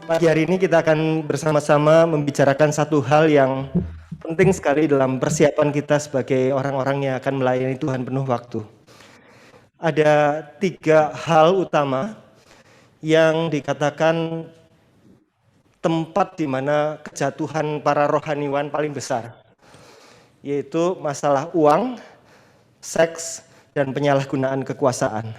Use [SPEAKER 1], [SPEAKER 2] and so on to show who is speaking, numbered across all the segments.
[SPEAKER 1] Pagi hari ini kita akan bersama-sama membicarakan satu hal yang penting sekali dalam persiapan kita sebagai orang-orang yang akan melayani Tuhan penuh waktu. Ada 3 hal utama yang dikatakan tempat di mana kejatuhan para rohaniwan paling besar, yaitu masalah uang, seks, dan penyalahgunaan kekuasaan.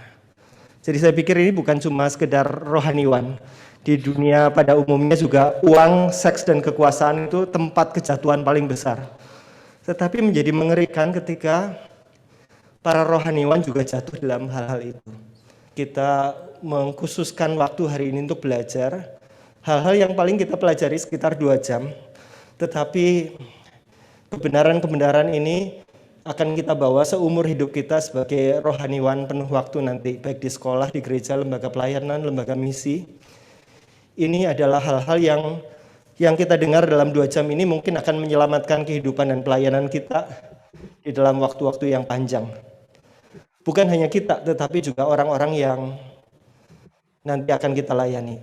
[SPEAKER 1] Jadi saya pikir ini bukan cuma sekedar rohaniwan. Di dunia pada umumnya juga uang, seks, dan kekuasaan itu tempat kejatuhan paling besar. Tetapi menjadi mengerikan ketika para rohaniwan juga jatuh dalam hal-hal itu. Kita mengkhususkan waktu hari ini untuk belajar hal-hal yang paling kita pelajari sekitar 2 jam. Tetapi kebenaran-kebenaran ini akan kita bawa seumur hidup kita sebagai rohaniwan penuh waktu nanti, baik di sekolah, di gereja, lembaga pelayanan, lembaga misi. Ini adalah hal-hal yang kita dengar dalam 2 jam ini mungkin akan menyelamatkan kehidupan dan pelayanan kita di dalam waktu-waktu yang panjang. Bukan hanya kita, tetapi juga orang-orang yang nanti akan kita layani.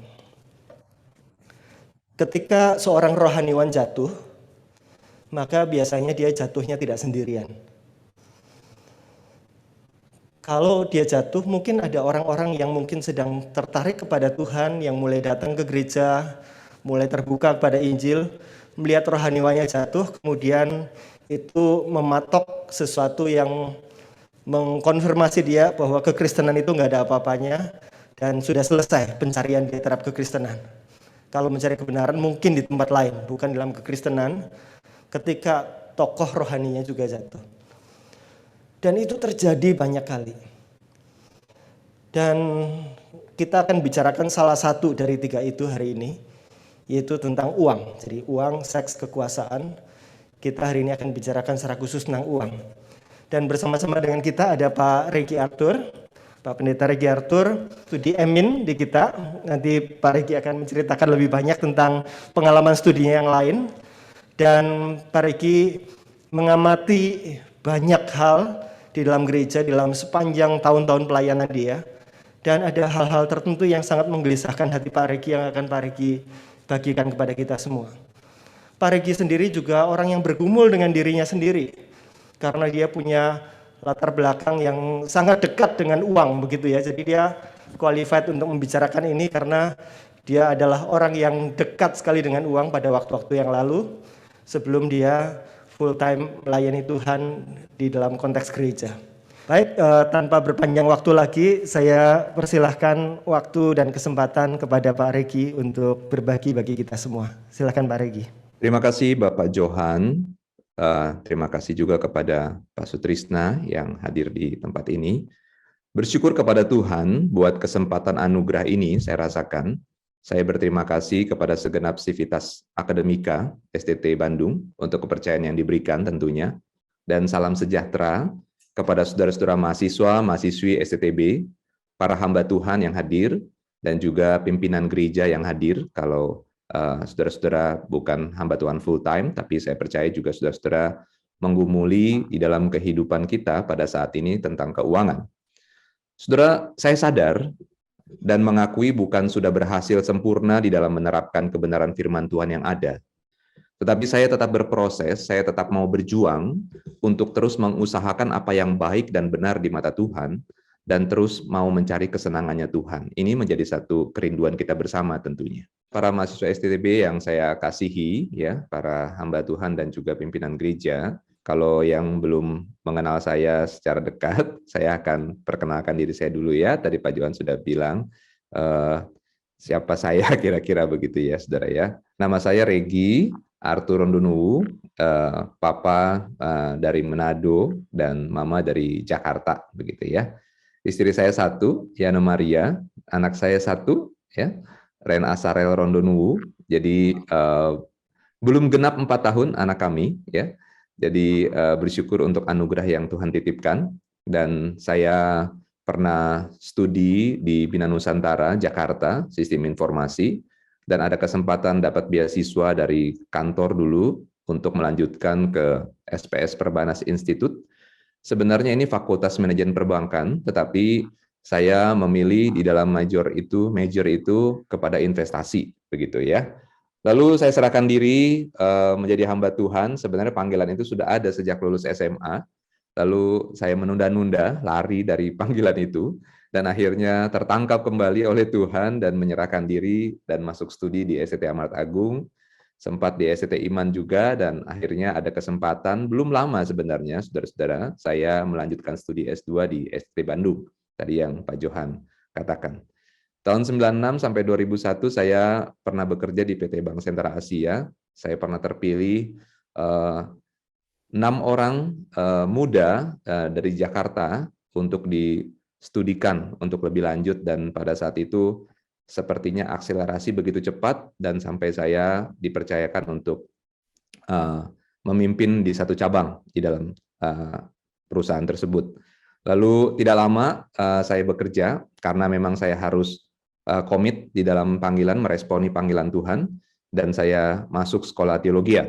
[SPEAKER 1] Ketika seorang rohaniwan jatuh, maka biasanya dia jatuhnya tidak sendirian. Kalau dia jatuh, mungkin ada orang-orang yang mungkin sedang tertarik kepada Tuhan, yang mulai datang ke gereja, mulai terbuka kepada Injil, melihat rohaniwannya jatuh, kemudian itu mematok sesuatu yang mengkonfirmasi dia bahwa kekristenan itu nggak ada apa-apanya, dan sudah selesai pencarian dia terhadap kekristenan. Kalau mencari kebenaran mungkin di tempat lain, bukan dalam kekristenan, ketika tokoh rohaninya juga jatuh. Dan itu terjadi banyak kali. Dan kita akan bicarakan salah satu dari 3 itu hari ini, yaitu tentang uang. Jadi uang, seks, kekuasaan. Kita hari ini akan bicarakan secara khusus tentang uang. Dan bersama-sama dengan kita ada Pak Regi Arthur, Pak Pendeta Regi Arthur, studi Emin di kita. Nanti Pak Regi akan menceritakan lebih banyak tentang pengalaman studinya yang lain. Dan Pak Regi mengamati banyak hal di dalam gereja, di dalam sepanjang tahun-tahun pelayanan dia. Dan ada hal-hal tertentu yang sangat menggelisahkan hati Pak Regi yang akan Pak Regi bagikan kepada kita semua. Pak Regi sendiri juga orang yang bergumul dengan dirinya sendiri, karena dia punya latar belakang yang sangat dekat dengan uang, begitu ya. Jadi dia qualified untuk membicarakan ini karena dia adalah orang yang dekat sekali dengan uang pada waktu-waktu yang lalu, sebelum dia full time melayani Tuhan di dalam konteks gereja. Baik, tanpa berpanjang waktu lagi, saya persilahkan waktu dan kesempatan kepada Pak Regi untuk berbagi bagi kita semua. Silakan Pak Regi.
[SPEAKER 2] Terima kasih Bapak Johan. Terima kasih juga kepada Pak Sutrisna yang hadir di tempat ini. Bersyukur kepada Tuhan buat kesempatan anugerah ini saya rasakan. Saya berterima kasih kepada segenap Sivitas Akademika STT Bandung untuk kepercayaan yang diberikan tentunya. Dan salam sejahtera kepada saudara-saudara mahasiswa, mahasiswi STTB, para hamba Tuhan yang hadir, dan juga pimpinan gereja yang hadir. Kalau saudara-saudara bukan hamba Tuhan full time, tapi saya percaya juga saudara-saudara menggumuli di dalam kehidupan kita pada saat ini tentang keuangan. Saudara, saya sadar dan mengakui bukan sudah berhasil sempurna di dalam menerapkan kebenaran firman Tuhan yang ada. Tetapi saya tetap berproses, saya tetap mau berjuang untuk terus mengusahakan apa yang baik dan benar di mata Tuhan, dan terus mau mencari kesenangannya Tuhan. Ini menjadi satu kerinduan kita bersama tentunya. Para mahasiswa STTB yang saya kasihi, ya, para hamba Tuhan dan juga pimpinan gereja, kalau yang belum mengenal saya secara dekat, saya akan perkenalkan diri saya dulu ya. Tadi Pak Johan sudah bilang siapa saya kira-kira begitu ya, saudara ya. Nama saya Regi Arthur Rondonuwu, papa dari Manado dan mama dari Jakarta begitu ya. Istri saya 1, Yana Maria, anak saya 1, ya, Ren Asarel Rondonuwu. Jadi belum genap 4 tahun anak kami, ya. Jadi bersyukur untuk anugerah yang Tuhan titipkan. Dan saya pernah studi di Bina Nusantara, Jakarta, Sistem Informasi, dan ada kesempatan dapat beasiswa dari kantor dulu untuk melanjutkan ke SPS Perbanas Institute. Sebenarnya ini Fakultas Manajemen Perbankan, tetapi Saya memilih di dalam major itu kepada investasi, begitu ya. Lalu saya serahkan diri menjadi hamba Tuhan. Sebenarnya panggilan itu sudah ada sejak lulus SMA. Lalu saya menunda-nunda, lari dari panggilan itu, dan akhirnya tertangkap kembali oleh Tuhan dan menyerahkan diri dan masuk studi di STT Amart Agung, sempat di STT Iman juga, dan akhirnya ada kesempatan, belum lama sebenarnya, saudara-saudara, saya melanjutkan studi S2 di STT Bandung, tadi yang Pak Johan katakan. Tahun 96 sampai 2001 saya pernah bekerja di PT Bank Sentral Asia. Saya pernah terpilih 6 orang muda dari Jakarta untuk distudikan untuk lebih lanjut, dan pada saat itu sepertinya akselerasi begitu cepat dan sampai saya dipercayakan untuk memimpin di satu cabang di dalam perusahaan tersebut. Lalu tidak lama saya bekerja karena memang saya harus komit di dalam panggilan, meresponi panggilan Tuhan, dan saya masuk sekolah teologi.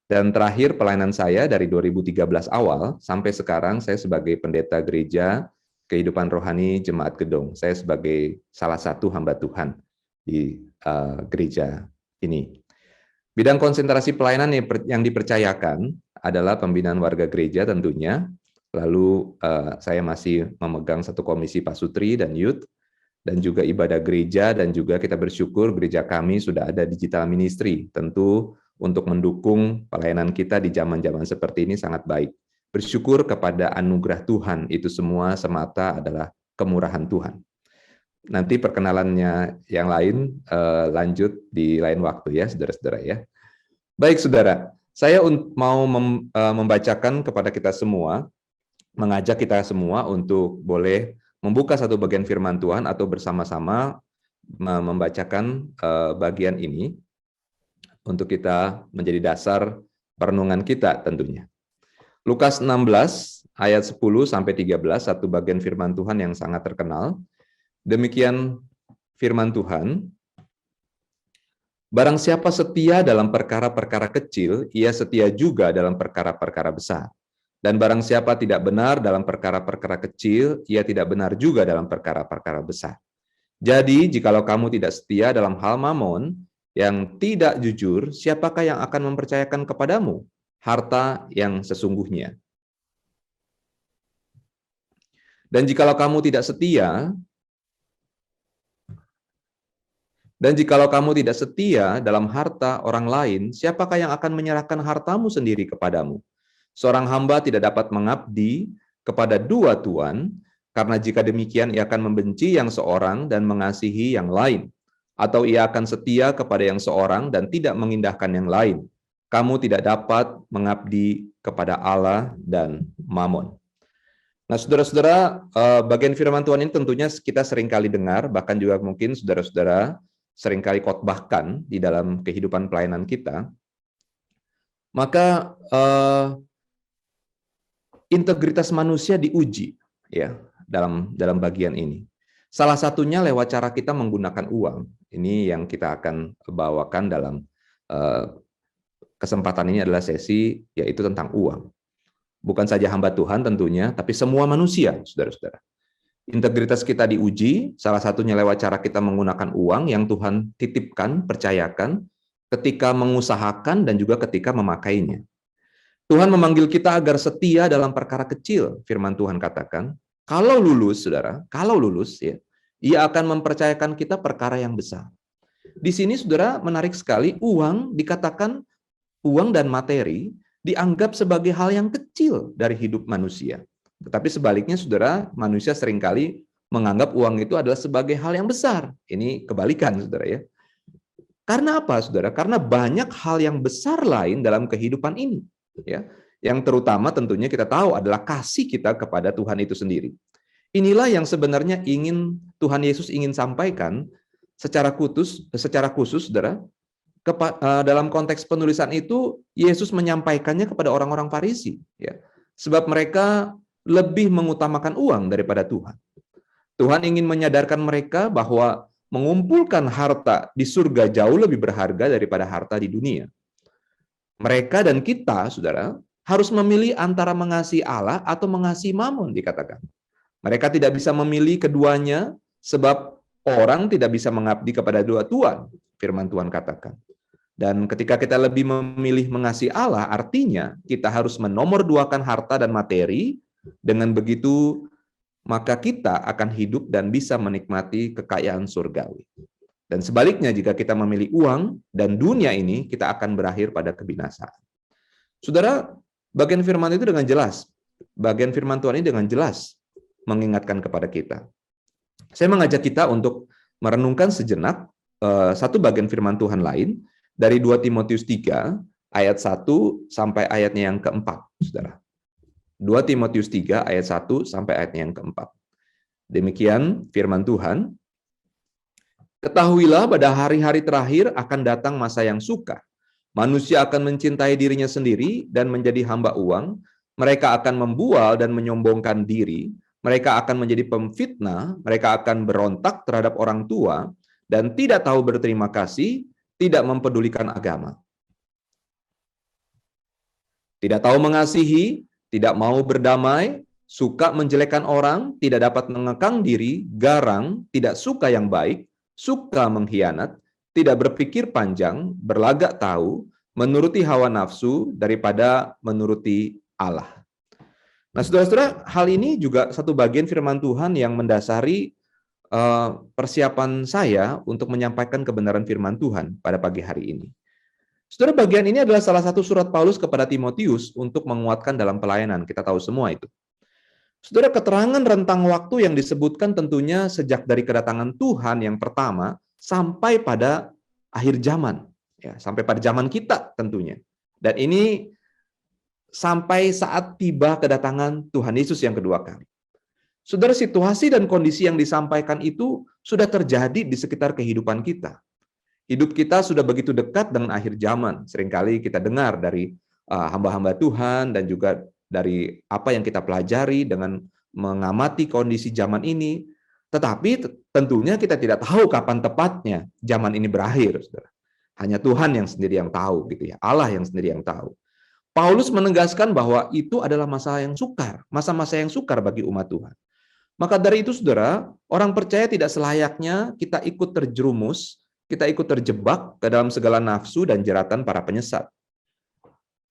[SPEAKER 2] Dan terakhir pelayanan saya dari 2013 awal sampai sekarang saya sebagai pendeta gereja Kehidupan Rohani Jemaat Gedong. Saya sebagai salah satu hamba Tuhan di gereja ini. Bidang konsentrasi pelayanan yang dipercayakan adalah pembinaan warga gereja tentunya. Lalu saya masih memegang satu komisi pasutri dan youth, dan juga ibadah gereja, dan juga kita bersyukur gereja kami sudah ada digital ministry, tentu untuk mendukung pelayanan kita di zaman-zaman seperti ini sangat baik. Bersyukur kepada anugerah Tuhan, itu semua semata adalah kemurahan Tuhan. Nanti perkenalannya yang lain lanjut di lain waktu ya, saudara-saudara ya. Baik saudara, saya mau membacakan kepada kita semua, mengajak kita semua untuk boleh membuka satu bagian firman Tuhan atau bersama-sama membacakan bagian ini untuk kita menjadi dasar perenungan kita tentunya. Lukas 16 ayat 10 sampai 13, satu bagian firman Tuhan yang sangat terkenal. Demikian firman Tuhan. Barang siapa setia dalam perkara-perkara kecil, ia setia juga dalam perkara-perkara besar. Dan barang siapa tidak benar dalam perkara-perkara kecil, ia tidak benar juga dalam perkara-perkara besar. Jadi, jikalau kamu tidak setia dalam hal mamon yang tidak jujur, siapakah yang akan mempercayakan kepadamu harta yang sesungguhnya? Dan jikalau kamu tidak setia dalam harta orang lain, siapakah yang akan menyerahkan hartamu sendiri kepadamu? Seorang hamba tidak dapat mengabdi kepada dua tuan, karena jika demikian ia akan membenci yang seorang dan mengasihi yang lain, atau ia akan setia kepada yang seorang dan tidak mengindahkan yang lain. Kamu tidak dapat mengabdi kepada Allah dan Mamon. Nah, saudara-saudara, bagian firman Tuhan ini tentunya kita seringkali dengar, bahkan juga mungkin saudara-saudara seringkali khotbahkan di dalam kehidupan pelayanan kita. Maka integritas manusia diuji ya dalam bagian ini. Salah satunya lewat cara kita menggunakan uang. Ini yang kita akan bawakan dalam kesempatan ini adalah sesi yaitu tentang uang. Bukan saja hamba Tuhan tentunya, tapi semua manusia, saudara-saudara. Integritas kita diuji, salah satunya lewat cara kita menggunakan uang yang Tuhan titipkan, percayakan, ketika mengusahakan dan juga ketika memakainya. Tuhan memanggil kita agar setia dalam perkara kecil, firman Tuhan katakan. Kalau lulus, saudara, kalau lulus, ya, ia akan mempercayakan kita perkara yang besar. Di sini, saudara, menarik sekali, uang dikatakan, uang dan materi dianggap sebagai hal yang kecil dari hidup manusia. Tetapi sebaliknya, saudara, manusia seringkali menganggap uang itu adalah sebagai hal yang besar. Ini kebalikan, saudara ya. Karena apa, saudara? Karena banyak hal yang besar lain dalam kehidupan ini. Ya, yang terutama tentunya kita tahu adalah kasih kita kepada Tuhan itu sendiri. Inilah yang sebenarnya Tuhan Yesus ingin sampaikan secara khusus, saudara. Dalam konteks penulisan itu Yesus menyampaikannya kepada orang-orang Farisi, ya, sebab mereka lebih mengutamakan uang daripada Tuhan. Tuhan ingin menyadarkan mereka bahwa mengumpulkan harta di surga jauh lebih berharga daripada harta di dunia. Mereka dan kita, saudara, harus memilih antara mengasihi Allah atau mengasihi mamon, dikatakan. Mereka tidak bisa memilih keduanya sebab orang tidak bisa mengabdi kepada dua tuan, firman Tuhan katakan. Dan ketika kita lebih memilih mengasihi Allah, artinya kita harus menomorduakan harta dan materi. Dengan begitu, maka kita akan hidup dan bisa menikmati kekayaan surgawi. Dan sebaliknya, jika kita memilih uang dan dunia ini, kita akan berakhir pada kebinasaan. Saudara, bagian firman itu dengan jelas. Bagian firman Tuhan ini dengan jelas mengingatkan kepada kita. Saya mengajak kita untuk merenungkan sejenak satu bagian firman Tuhan lain dari 2 Timotius 3 ayat 1 sampai ayatnya yang keempat, Saudara. 2 Timotius 3 ayat 1 sampai ayatnya yang keempat. Demikian firman Tuhan. Ketahuilah pada hari-hari terakhir akan datang masa yang sukar. Manusia akan mencintai dirinya sendiri dan menjadi hamba uang. Mereka akan membual dan menyombongkan diri. Mereka akan menjadi pemfitnah. Mereka akan berontak terhadap orang tua dan tidak tahu berterima kasih, tidak mempedulikan agama. Tidak tahu mengasihi, tidak mau berdamai, suka menjelekkan orang, tidak dapat mengekang diri, garang, tidak suka yang baik, suka mengkhianat, tidak berpikir panjang, berlagak tahu, menuruti hawa nafsu daripada menuruti Allah. Nah, saudara-saudara, hal ini juga satu bagian firman Tuhan yang mendasari persiapan saya untuk menyampaikan kebenaran firman Tuhan pada pagi hari ini. Saudara, bagian ini adalah salah satu surat Paulus kepada Timotius untuk menguatkan dalam pelayanan. Kita tahu semua itu. Saudara, keterangan rentang waktu yang disebutkan tentunya sejak dari kedatangan Tuhan yang pertama sampai pada akhir zaman, ya, sampai pada zaman kita tentunya. Dan ini sampai saat tiba kedatangan Tuhan Yesus yang kedua kali. Saudara, situasi dan kondisi yang disampaikan itu sudah terjadi di sekitar kehidupan kita. Hidup kita sudah begitu dekat dengan akhir zaman. Seringkali kita dengar dari hamba-hamba Tuhan dan juga dari apa yang kita pelajari dengan mengamati kondisi zaman ini. Tetapi tentunya kita tidak tahu kapan tepatnya zaman ini berakhir, saudara. Hanya Tuhan yang sendiri yang tahu, gitu ya. Allah yang sendiri yang tahu. Paulus menegaskan bahwa itu adalah masa yang sukar, masa-masa yang sukar bagi umat Tuhan. Maka dari itu, saudara, orang percaya tidak selayaknya kita ikut terjerumus, kita ikut terjebak ke dalam segala nafsu dan jeratan para penyesat.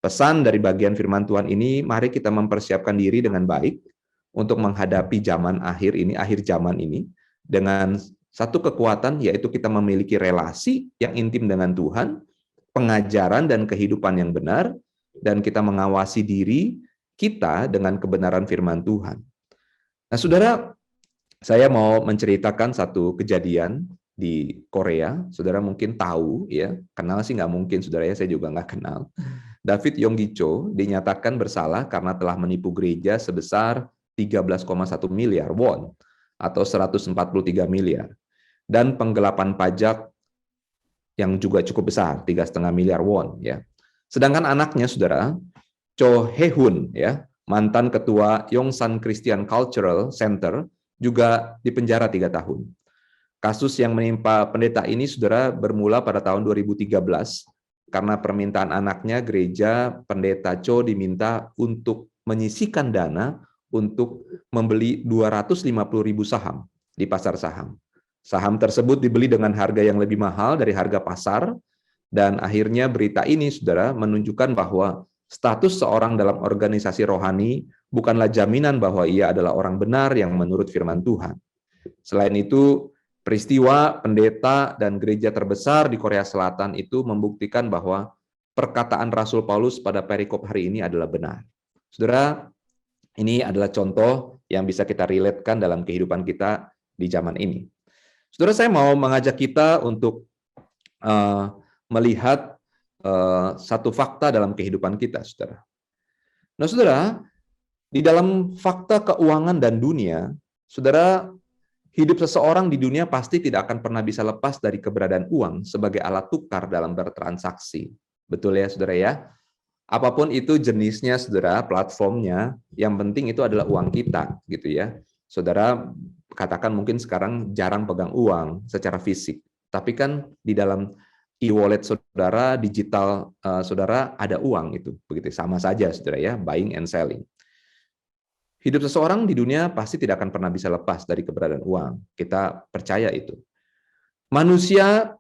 [SPEAKER 2] Pesan dari bagian firman Tuhan ini, mari kita mempersiapkan diri dengan baik untuk menghadapi zaman akhir ini, akhir zaman ini, dengan satu kekuatan, yaitu kita memiliki relasi yang intim dengan Tuhan, pengajaran dan kehidupan yang benar, dan kita mengawasi diri kita dengan kebenaran firman Tuhan. Nah, saudara, saya mau menceritakan satu kejadian di Korea. Saudara mungkin tahu, ya, kenal sih nggak mungkin, saudara ya, saya juga nggak kenal. David Yonggi-cho dinyatakan bersalah karena telah menipu gereja sebesar 13,1 miliar won atau 143 miliar. Dan penggelapan pajak yang juga cukup besar, 3,5 miliar won. Ya. Sedangkan anaknya, saudara, Cho Hae-hun, ya, mantan ketua Yongsan Christian Cultural Center, juga dipenjara 3 tahun. Kasus yang menimpa pendeta ini, saudara, bermula pada tahun 2013, karena permintaan anaknya, gereja pendeta Cho diminta untuk menyisihkan dana untuk membeli 250.000 saham di pasar saham. Saham tersebut dibeli dengan harga yang lebih mahal dari harga pasar, dan akhirnya berita ini, saudara, menunjukkan bahwa status seorang dalam organisasi rohani bukanlah jaminan bahwa ia adalah orang benar yang menurut firman Tuhan. Selain itu, peristiwa pendeta dan gereja terbesar di Korea Selatan itu membuktikan bahwa perkataan Rasul Paulus pada perikop hari ini adalah benar. Saudara, ini adalah contoh yang bisa kita relate-kan dalam kehidupan kita di zaman ini. Saudara, saya mau mengajak kita untuk melihat satu fakta dalam kehidupan kita, saudara. Nah, saudara, di dalam fakta keuangan dan dunia, saudara, hidup seseorang di dunia pasti tidak akan pernah bisa lepas dari keberadaan uang sebagai alat tukar dalam bertransaksi. Betul ya, saudara ya? Apapun itu jenisnya, saudara, platformnya, yang penting itu adalah uang kita, gitu ya. Saudara, katakan mungkin sekarang jarang pegang uang secara fisik, tapi kan di dalam e-wallet saudara, digital saudara, ada uang itu, begitu, sama saja, saudara ya, buying and selling. Hidup seseorang di dunia pasti tidak akan pernah bisa lepas dari keberadaan uang. Kita percaya itu. Manusia,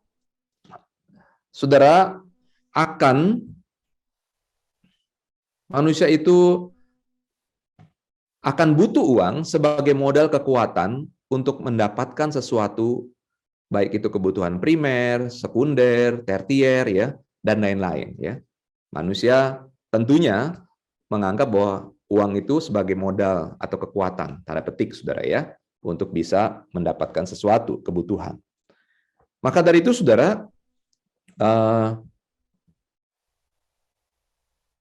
[SPEAKER 2] saudara, manusia itu akan butuh uang sebagai modal kekuatan untuk mendapatkan sesuatu, baik itu kebutuhan primer, sekunder, tersier, ya, dan lain-lain. Ya. Manusia tentunya menganggap bahwa uang itu sebagai modal atau kekuatan, tanda petik, saudara, ya, untuk bisa mendapatkan sesuatu, kebutuhan. Maka dari itu, saudara,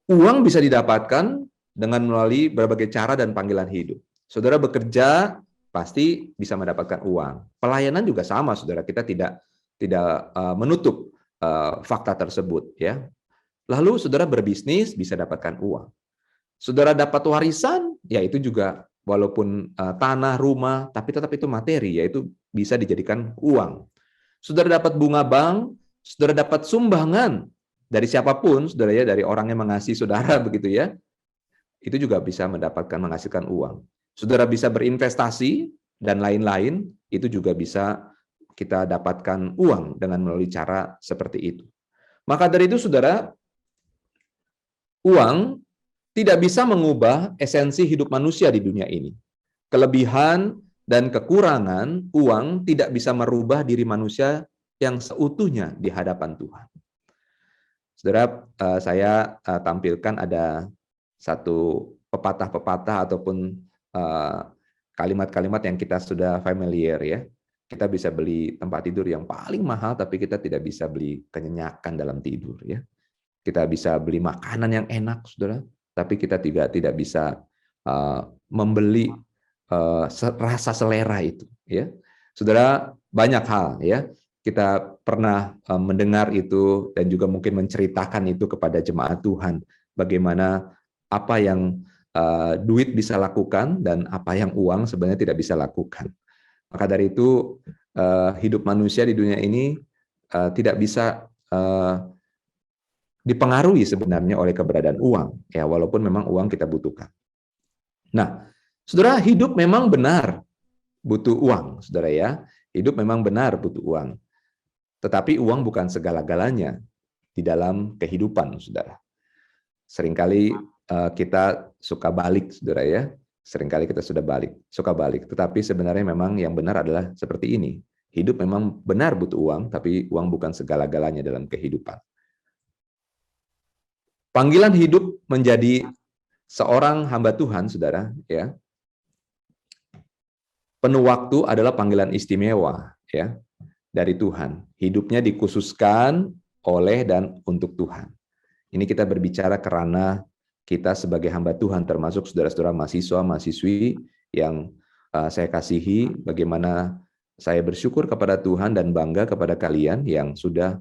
[SPEAKER 2] uang bisa didapatkan dengan melalui berbagai cara dan panggilan hidup. Saudara bekerja, pasti bisa mendapatkan uang. Pelayanan juga sama, saudara. Kita tidak menutup fakta tersebut, ya. Lalu saudara berbisnis bisa dapatkan uang. Saudara dapat warisan, ya itu juga walaupun tanah, rumah, tapi tetap itu materi, yaitu bisa dijadikan uang. Saudara dapat bunga bank, saudara dapat sumbangan dari siapapun, saudara, ya, dari orang yang mengasihi saudara, begitu, ya. Itu juga bisa menghasilkan uang. Saudara bisa berinvestasi dan lain-lain, itu juga bisa kita dapatkan uang dengan melalui cara seperti itu. Maka dari itu, saudara, uang tidak bisa mengubah esensi hidup manusia di dunia ini. Kelebihan dan kekurangan uang tidak bisa merubah diri manusia yang seutuhnya di hadapan Tuhan. Saudara, saya tampilkan ada satu pepatah-pepatah ataupun kalimat-kalimat yang kita sudah familiar, ya. Kita bisa beli tempat tidur yang paling mahal, tapi kita tidak bisa beli kenyamanan dalam tidur, ya. Kita bisa beli makanan yang enak, saudara, tapi kita tidak bisa membeli rasa selera itu, ya. Saudara, banyak hal, ya. Kita pernah mendengar itu dan juga mungkin menceritakan itu kepada jemaat Tuhan, bagaimana apa yang duit bisa lakukan dan apa yang uang sebenarnya tidak bisa lakukan. Maka dari itu hidup manusia di dunia ini tidak bisa dipengaruhi sebenarnya oleh keberadaan uang, ya, walaupun memang uang kita butuhkan. Nah, saudara, hidup memang benar butuh uang, saudara, ya. Hidup memang benar butuh uang. Tetapi uang bukan segala-galanya di dalam kehidupan, saudara. Seringkali kita suka balik, saudara, ya. Seringkali kita suka balik. Tetapi sebenarnya memang yang benar adalah seperti ini. Hidup memang benar butuh uang, tapi uang bukan segala-galanya dalam kehidupan. Panggilan hidup menjadi seorang hamba Tuhan, saudara, ya. Penuh waktu adalah panggilan istimewa, ya, dari Tuhan. Hidupnya dikhususkan oleh dan untuk Tuhan. Ini kita berbicara karena kita sebagai hamba Tuhan, termasuk saudara-saudara mahasiswa, mahasiswi yang saya kasihi, bagaimana saya bersyukur kepada Tuhan dan bangga kepada kalian yang sudah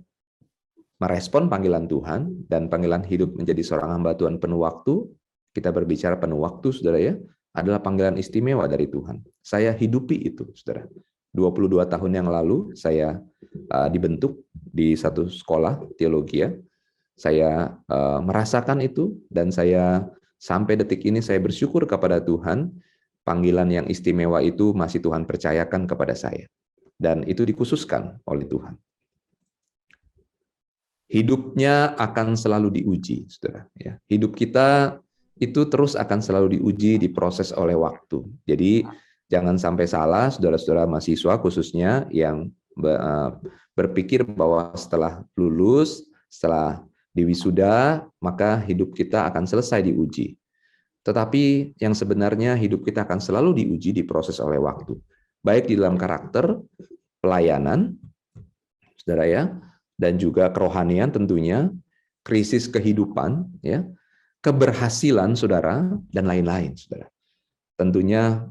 [SPEAKER 2] merespon panggilan Tuhan dan panggilan hidup menjadi seorang hamba Tuhan penuh waktu. Kita berbicara penuh waktu, saudara, ya, adalah panggilan istimewa dari Tuhan. Saya hidupi itu, saudara. 22 tahun yang lalu saya dibentuk di satu sekolah teologi, ya. Saya merasakan itu dan saya sampai detik ini saya bersyukur kepada Tuhan, panggilan yang istimewa itu masih Tuhan percayakan kepada saya dan itu dikhususkan oleh Tuhan. Hidupnya akan selalu diuji, saudara, ya. Hidup kita itu terus akan selalu diuji, diproses oleh waktu. Jadi jangan sampai salah, saudara-saudara mahasiswa khususnya yang berpikir bahwa setelah lulus, setelah diwisuda, maka hidup kita akan selesai diuji. Tetapi yang sebenarnya hidup kita akan selalu diuji, diproses oleh waktu. Baik di dalam karakter, pelayanan, saudara, ya, dan juga kerohanian tentunya, krisis kehidupan, ya, keberhasilan, saudara, dan lain-lain, saudara. Tentunya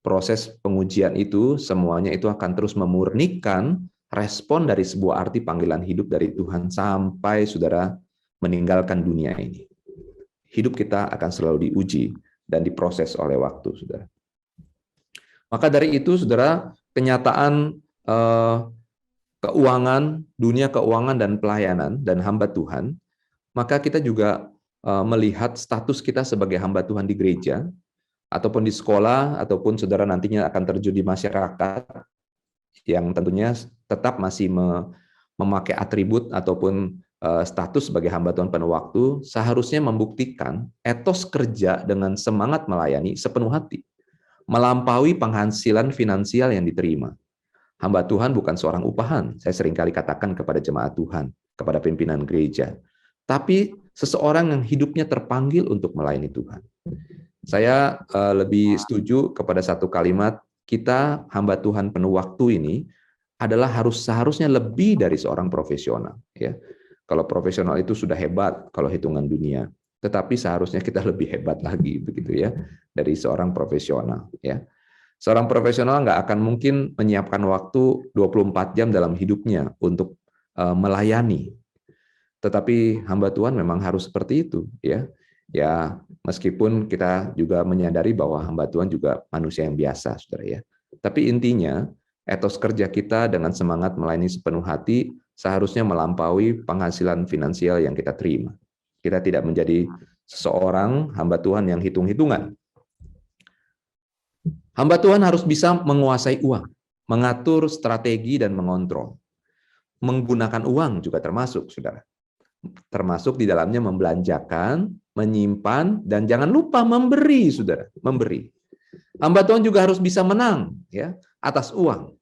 [SPEAKER 2] proses pengujian itu semuanya itu akan terus memurnikan respon dari sebuah arti panggilan hidup dari Tuhan sampai saudara meninggalkan dunia ini. Hidup kita akan selalu diuji dan diproses oleh waktu, saudara. Maka dari itu, saudara, kenyataan keuangan, dunia keuangan dan pelayanan dan hamba Tuhan, maka kita juga melihat status kita sebagai hamba Tuhan di gereja ataupun di sekolah, ataupun saudara nantinya akan terjun di masyarakat, yang tentunya tetap masih memakai atribut ataupun status sebagai hamba Tuhan penuh waktu, seharusnya membuktikan etos kerja dengan semangat melayani sepenuh hati, melampaui penghasilan finansial yang diterima. Hamba Tuhan bukan seorang upahan, saya seringkali katakan kepada jemaat Tuhan, kepada pimpinan gereja, tapi seseorang yang hidupnya terpanggil untuk melayani Tuhan. Saya lebih setuju kepada satu kalimat, kita hamba Tuhan penuh waktu ini adalah seharusnya lebih dari seorang profesional. Ya, kalau profesional itu sudah hebat kalau hitungan dunia, tetapi seharusnya kita lebih hebat lagi, begitu ya, dari seorang profesional. Ya, seorang profesional nggak akan mungkin menyiapkan waktu 24 jam dalam hidupnya untuk melayani. Tetapi hamba Tuhan memang harus seperti itu, ya. Ya, meskipun kita juga menyadari bahwa hamba Tuhan juga manusia yang biasa, saudara ya. Tapi intinya, etos kerja kita dengan semangat melayani sepenuh hati seharusnya melampaui penghasilan finansial yang kita terima. Kita tidak menjadi seseorang hamba Tuhan yang hitung-hitungan. Hamba Tuhan harus bisa menguasai uang, mengatur strategi dan mengontrol. Menggunakan uang juga termasuk, saudara. Termasuk di dalamnya membelanjakan, menyimpan, dan jangan lupa memberi, saudara, memberi. Hamba Tuhan juga harus bisa menang, ya, atas uang.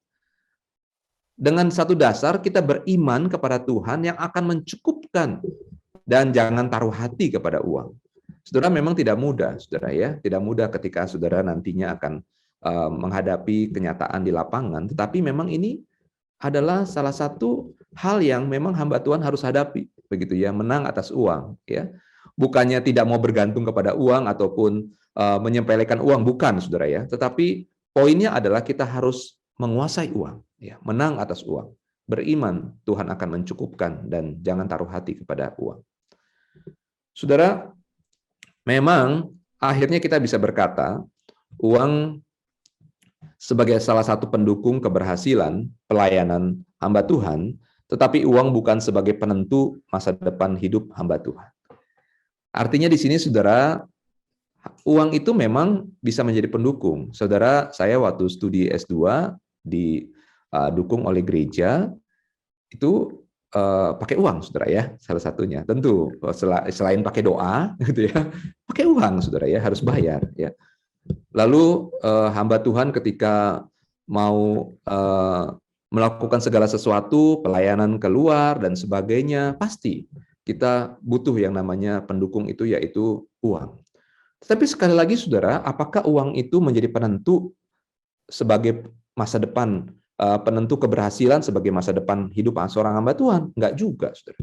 [SPEAKER 2] Dengan satu dasar kita beriman kepada Tuhan yang akan mencukupkan dan jangan taruh hati kepada uang. Saudara, memang tidak mudah, saudara ya, tidak mudah ketika saudara nantinya akan menghadapi kenyataan di lapangan. Tetapi memang ini adalah salah satu hal yang memang hamba Tuhan harus hadapi, begitu ya, menang atas uang, ya. Bukannya tidak mau bergantung kepada uang ataupun menyepelekan uang, bukan, saudara ya. Tetapi poinnya adalah kita harus menguasai uang, ya, menang atas uang, beriman Tuhan akan mencukupkan dan jangan taruh hati kepada uang. Saudara, memang akhirnya kita bisa berkata uang sebagai salah satu pendukung keberhasilan pelayanan hamba Tuhan, tetapi uang bukan sebagai penentu masa depan hidup hamba Tuhan. Artinya di sini, saudara, uang itu memang bisa menjadi pendukung. Saudara, saya waktu studi S2 didukung oleh gereja, itu pakai uang, saudara ya, salah satunya. Tentu selain pakai doa, gitu ya, pakai uang, saudara ya, harus bayar, ya. Lalu hamba Tuhan ketika mau melakukan segala sesuatu, pelayanan keluar dan sebagainya, pasti kita butuh yang namanya pendukung itu, yaitu uang. Tetapi sekali lagi, saudara, apakah uang itu menjadi penentu sebagai masa depan, penentu keberhasilan sebagai masa depan hidup seorang hamba Tuhan? Enggak juga, saudara.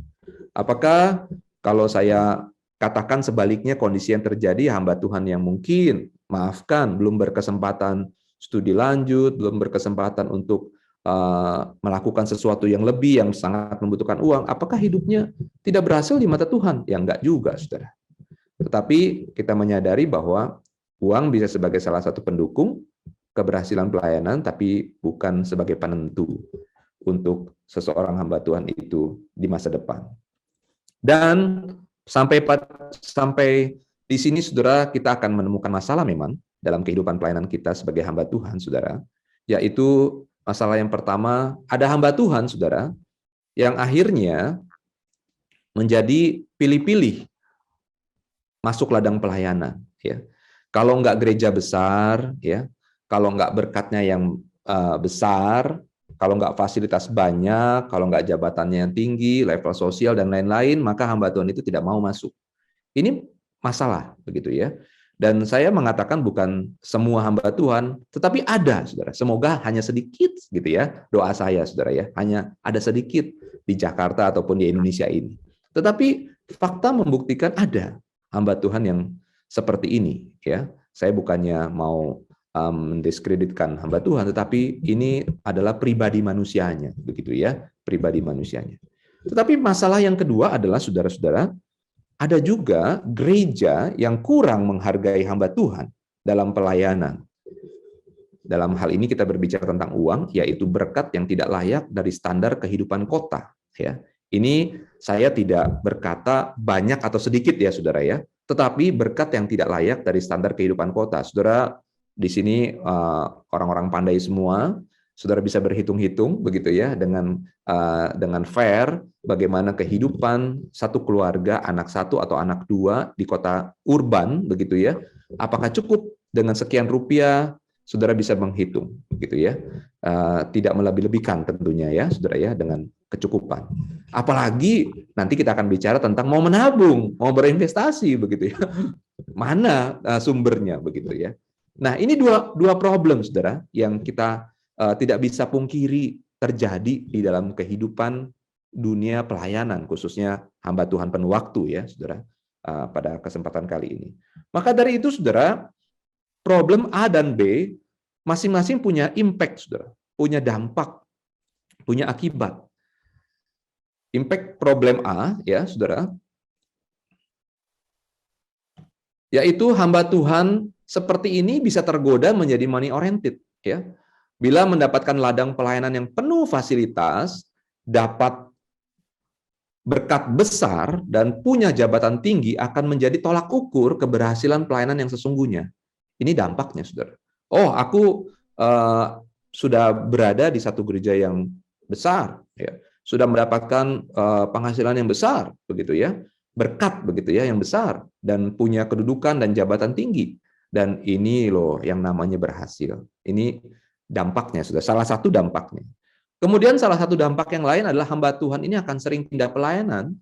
[SPEAKER 2] Apakah kalau saya katakan sebaliknya, kondisi yang terjadi hamba Tuhan yang mungkin, maafkan, belum berkesempatan studi lanjut, belum berkesempatan untuk melakukan sesuatu yang lebih, yang sangat membutuhkan uang, apakah hidupnya tidak berhasil di mata Tuhan? Ya enggak juga, saudara. Tetapi kita menyadari bahwa uang bisa sebagai salah satu pendukung keberhasilan pelayanan, tapi bukan sebagai penentu untuk seseorang hamba Tuhan itu di masa depan. Dan sampai di sini, saudara, kita akan menemukan masalah memang dalam kehidupan pelayanan kita sebagai hamba Tuhan, saudara, yaitu masalah yang pertama, ada hamba Tuhan, saudara, yang akhirnya menjadi pilih-pilih masuk ladang pelayanan, ya. Kalau enggak gereja besar, ya, kalau enggak berkatnya yang besar, kalau enggak fasilitas banyak, kalau enggak jabatannya yang tinggi, level sosial dan lain-lain, maka hamba Tuhan itu tidak mau masuk. Ini masalah, begitu ya. Dan saya mengatakan bukan semua hamba Tuhan, tetapi ada, saudara. Semoga hanya sedikit, gitu ya. Doa saya, saudara ya, hanya ada sedikit di Jakarta ataupun di Indonesia ini. Tetapi fakta membuktikan ada hamba Tuhan yang seperti ini, ya. Saya bukannya mau mendiskreditkan hamba Tuhan, tetapi ini adalah pribadi manusianya, begitu ya, pribadi manusianya. Tetapi masalah yang kedua adalah, saudara-saudara, ada juga gereja yang kurang menghargai hamba Tuhan dalam pelayanan. Dalam hal ini kita berbicara tentang uang, yaitu berkat yang tidak layak dari standar kehidupan kota. Ya, ini saya tidak berkata banyak atau sedikit, ya, saudara ya. tetapi berkat yang tidak layak dari standar kehidupan kota. Saudara, di sini orang-orang pandai semua, saudara bisa berhitung-hitung begitu ya, dengan fair bagaimana kehidupan satu keluarga, anak satu atau anak dua di kota urban begitu ya. Apakah cukup dengan sekian rupiah? Saudara bisa menghitung begitu ya. Tidak melebih-lebihkan tentunya ya, saudara ya, dengan kecukupan. Apalagi nanti kita akan bicara tentang mau menabung, mau berinvestasi begitu ya. Mana sumbernya begitu ya. Nah, ini dua problem saudara yang kita tidak bisa pungkiri terjadi di dalam kehidupan dunia pelayanan, khususnya hamba Tuhan penuh waktu ya saudara, pada kesempatan kali ini. Maka dari itu saudara, problem A dan B masing-masing punya impact saudara, punya dampak, punya akibat. Impact problem A ya saudara, yaitu hamba Tuhan seperti ini bisa tergoda menjadi money oriented ya. Bila mendapatkan ladang pelayanan yang penuh fasilitas, dapat berkat besar dan punya jabatan tinggi akan menjadi tolak ukur keberhasilan pelayanan yang sesungguhnya. Ini dampaknya, saudara. Oh, aku sudah berada di satu gereja yang besar, ya, sudah mendapatkan penghasilan yang besar, begitu ya, berkat begitu ya yang besar dan punya kedudukan dan jabatan tinggi. Dan ini loh yang namanya berhasil. Ini dampaknya, sudah salah satu dampaknya. Kemudian salah satu dampak yang lain adalah hamba Tuhan ini akan sering pindah pelayanan